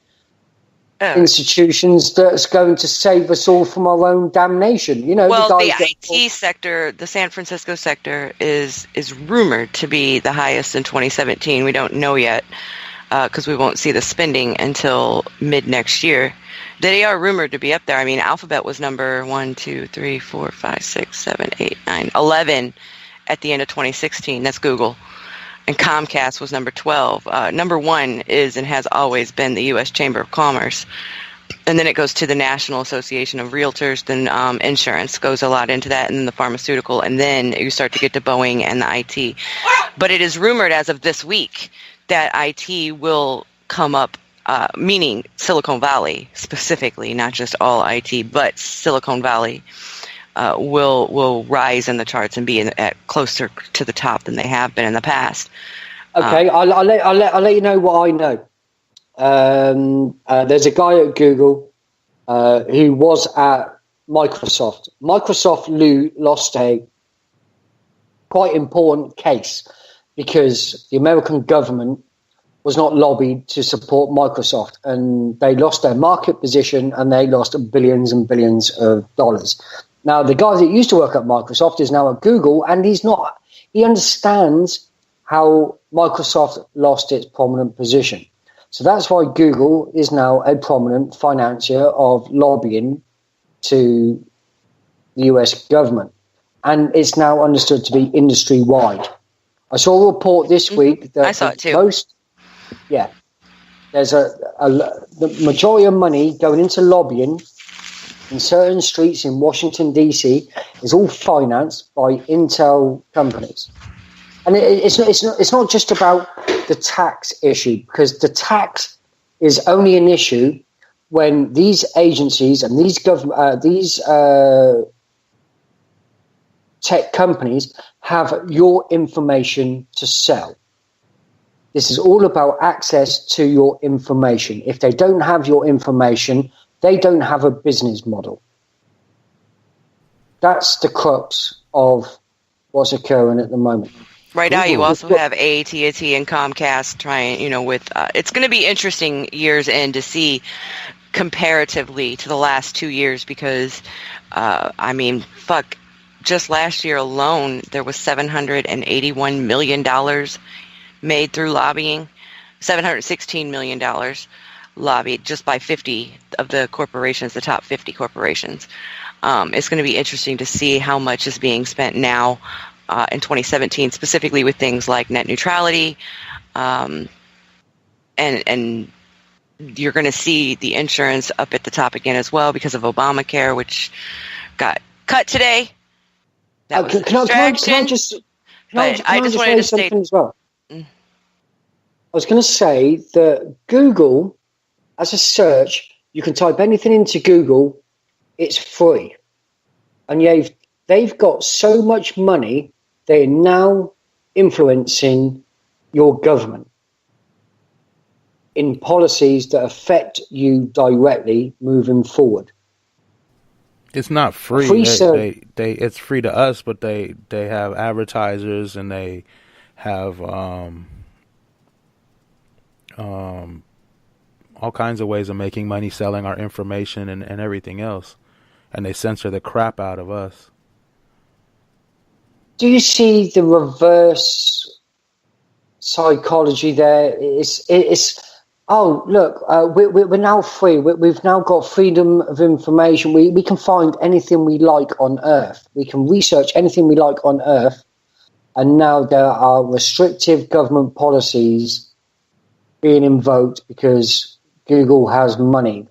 institutions that's going to save us all from our own damnation. You know, well, the IT sector, the San Francisco sector, is rumored to be the highest in 2017. We don't know yet because we won't see the spending until mid next year. They are rumored to be up there. I mean, Alphabet was number 1, 2, 3, 4, 5, 6, 7, 8, 9, 11 at the end of 2016. That's Google. And Comcast was number 12. Number 1 is and has always been the U.S. Chamber of Commerce. And then it goes to the National Association of Realtors. Then insurance goes a lot into that, and then the pharmaceutical. And then you start to get to Boeing and the IT. But it is rumored as of this week that IT will come up, meaning Silicon Valley specifically, not just all IT, but Silicon Valley will rise in the charts and be at closer to the top than they have been in the past. Okay, I'll let you know what I know. There's a guy at Google who was at Microsoft. Microsoft lost a quite important case because the American government was not lobbied to support Microsoft, and they lost their market position and they lost billions and billions of dollars. Now, the guy that used to work at Microsoft is now at Google, and he understands how Microsoft lost its prominent position. So that's why Google is now a prominent financier of lobbying to the US government. And it's now understood to be industry-wide. I saw a report this week that I saw it too. There's the majority of money going into lobbying in certain streets in Washington, D.C. is all financed by Intel companies. And it's not just about the tax issue, because the tax is only an issue when these agencies and these tech companies have your information to sell. This is all about access to your information. If they don't have your information, they don't have a business model. That's the crux of what's occurring at the moment. Right now, you also have AT&T and Comcast trying, with it's going to be interesting years in to see comparatively to the last 2 years because, just last year alone, there was $781 million made through lobbying, $716 million lobbied just by 50 of the corporations, the top 50 corporations. It's going to be interesting to see how much is being spent now in 2017, specifically with things like net neutrality, and you're going to see the insurance up at the top again as well because of Obamacare, which got cut today. That was a distraction. I just wanted to say something as well. I was going to say that Google, as a search, you can type anything into Google, it's free. And they've got so much money, they're now influencing your government in policies that affect you directly moving forward. It's not free. It's free to us, but they have advertisers and they have all kinds of ways of making money selling our information and everything else. And they censor the crap out of us. Do you see the reverse psychology there? We're now free. We've now got freedom of information. We can find anything we like on Earth. We can research anything we like on Earth. And now there are restrictive government policies being invoked because Google has money.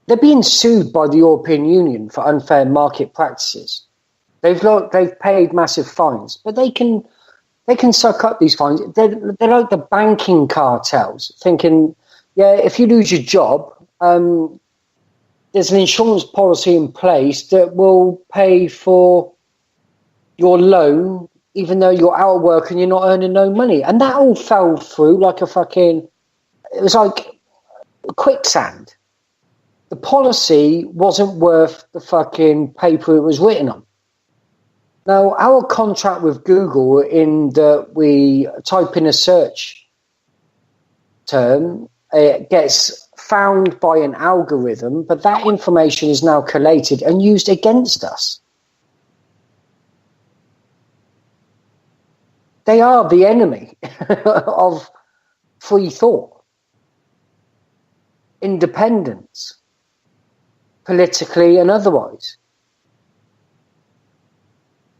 They're being sued by the European Union for unfair market practices. They've paid massive fines, but they can suck up these fines. They're like the banking cartels, thinking, if you lose your job, there's an insurance policy in place that will pay for your loan, even though you're out of work and you're not earning no money. And that all fell through like it was like quicksand. the policy wasn't worth the fucking paper it was written on. Now, our contract with Google, in that we type in a search term, it gets found by an algorithm, but that information is now collated and used against us. They are the enemy of free thought, independence, politically and otherwise.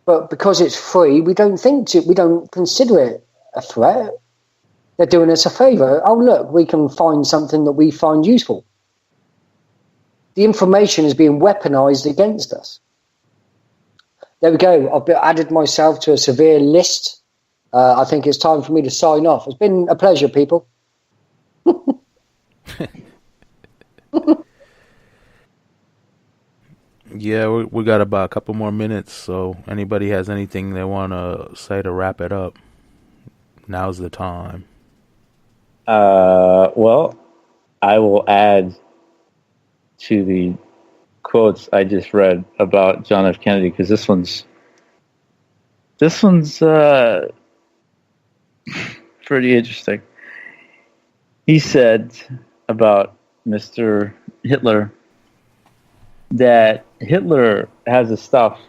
But because it's free, we don't consider it a threat. They're doing us a favour. Oh, look, we can find something that we find useful. The information is being weaponised against us. There we go. I've added myself to a severe list. I think it's time for me to sign off. It's been a pleasure, people. Yeah, we got about a couple more minutes, so anybody has anything they want to say to wrap it up, now's the time. Well, I will add to the quotes I just read about John F. Kennedy, because this one's pretty interesting. He said about Mr. Hitler that Hitler has the stuff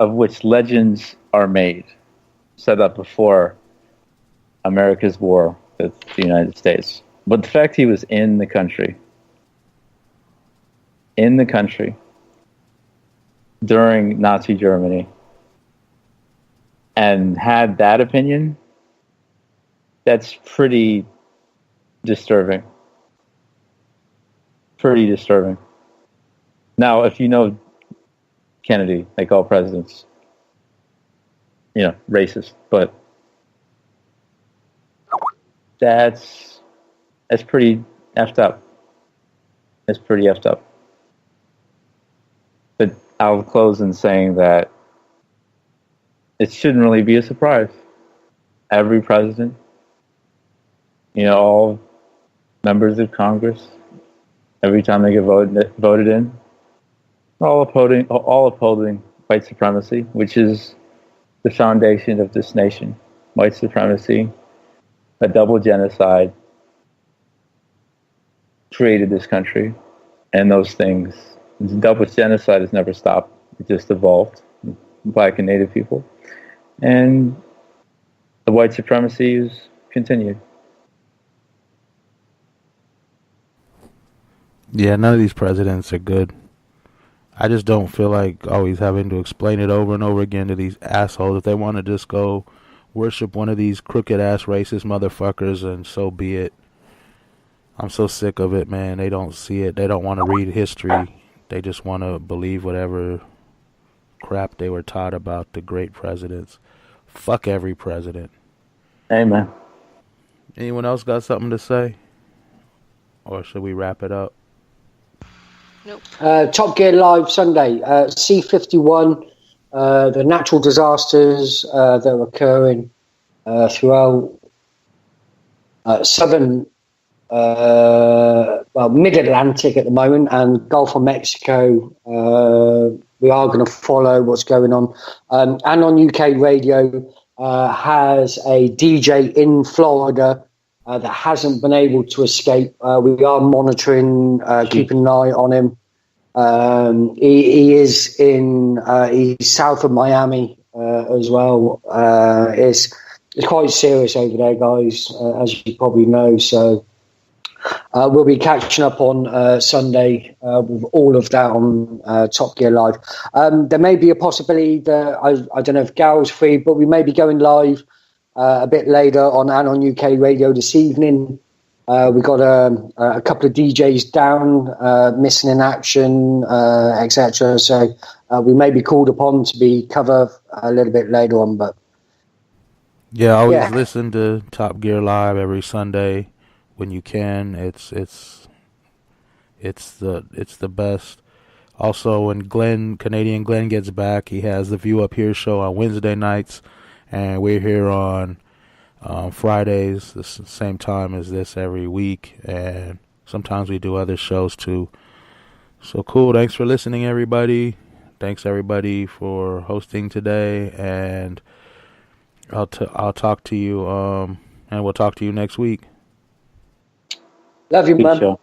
of which legends are made, set up before America's war with the United States. But the fact he was in the country during Nazi Germany and had that opinion, that's pretty disturbing. Pretty disturbing. Now, if you know Kennedy, like all presidents, racist, but that's pretty effed up. It's pretty effed up. But I'll close in saying that it shouldn't really be a surprise. Every president, all members of Congress, every time they get voted in, all upholding white supremacy, which is the foundation of this nation. White supremacy, a double genocide, created this country, and those things. The double genocide has never stopped. It just evolved. Black and Native people. And the white supremacy is continued. Yeah, none of these presidents are good. I just don't feel like always having to explain it over and over again to these assholes. If they want to just go worship one of these crooked-ass racist motherfuckers, and so be it. I'm so sick of it, man. They don't see it. They don't want to read history. They just want to believe whatever crap they were taught about the great presidents. Fuck every president. Amen. Anyone else got something to say? Or should we wrap it up? Nope. Top Gear Live Sunday. C-51, the natural disasters that are occurring throughout southern, mid-Atlantic at the moment, and Gulf of Mexico. We are going to follow what's going on. And on UK radio, has a DJ in Florida that hasn't been able to escape. We are monitoring, keeping an eye on him. He is he's south of Miami as well. It's quite serious over there, guys, as you probably know. So we'll be catching up on Sunday with all of that on Top Gear Live. There may be a possibility that, I don't know if Gal's free, but we may be going live a bit later on Anon UK Radio this evening. We got a couple of DJs down, missing in action, etc. So we may be called upon to be cover a little bit later on. But yeah, always listen to Top Gear Live every Sunday when you can. It's the best. Also, when Canadian Glenn gets back, he has the View Up Here show on Wednesday nights. And we're here on Fridays, the same time as this every week. And sometimes we do other shows too. So cool. Thanks for listening, everybody. Thanks everybody for hosting today, and I'll talk to you. And we'll talk to you next week. Love you, Good man. show.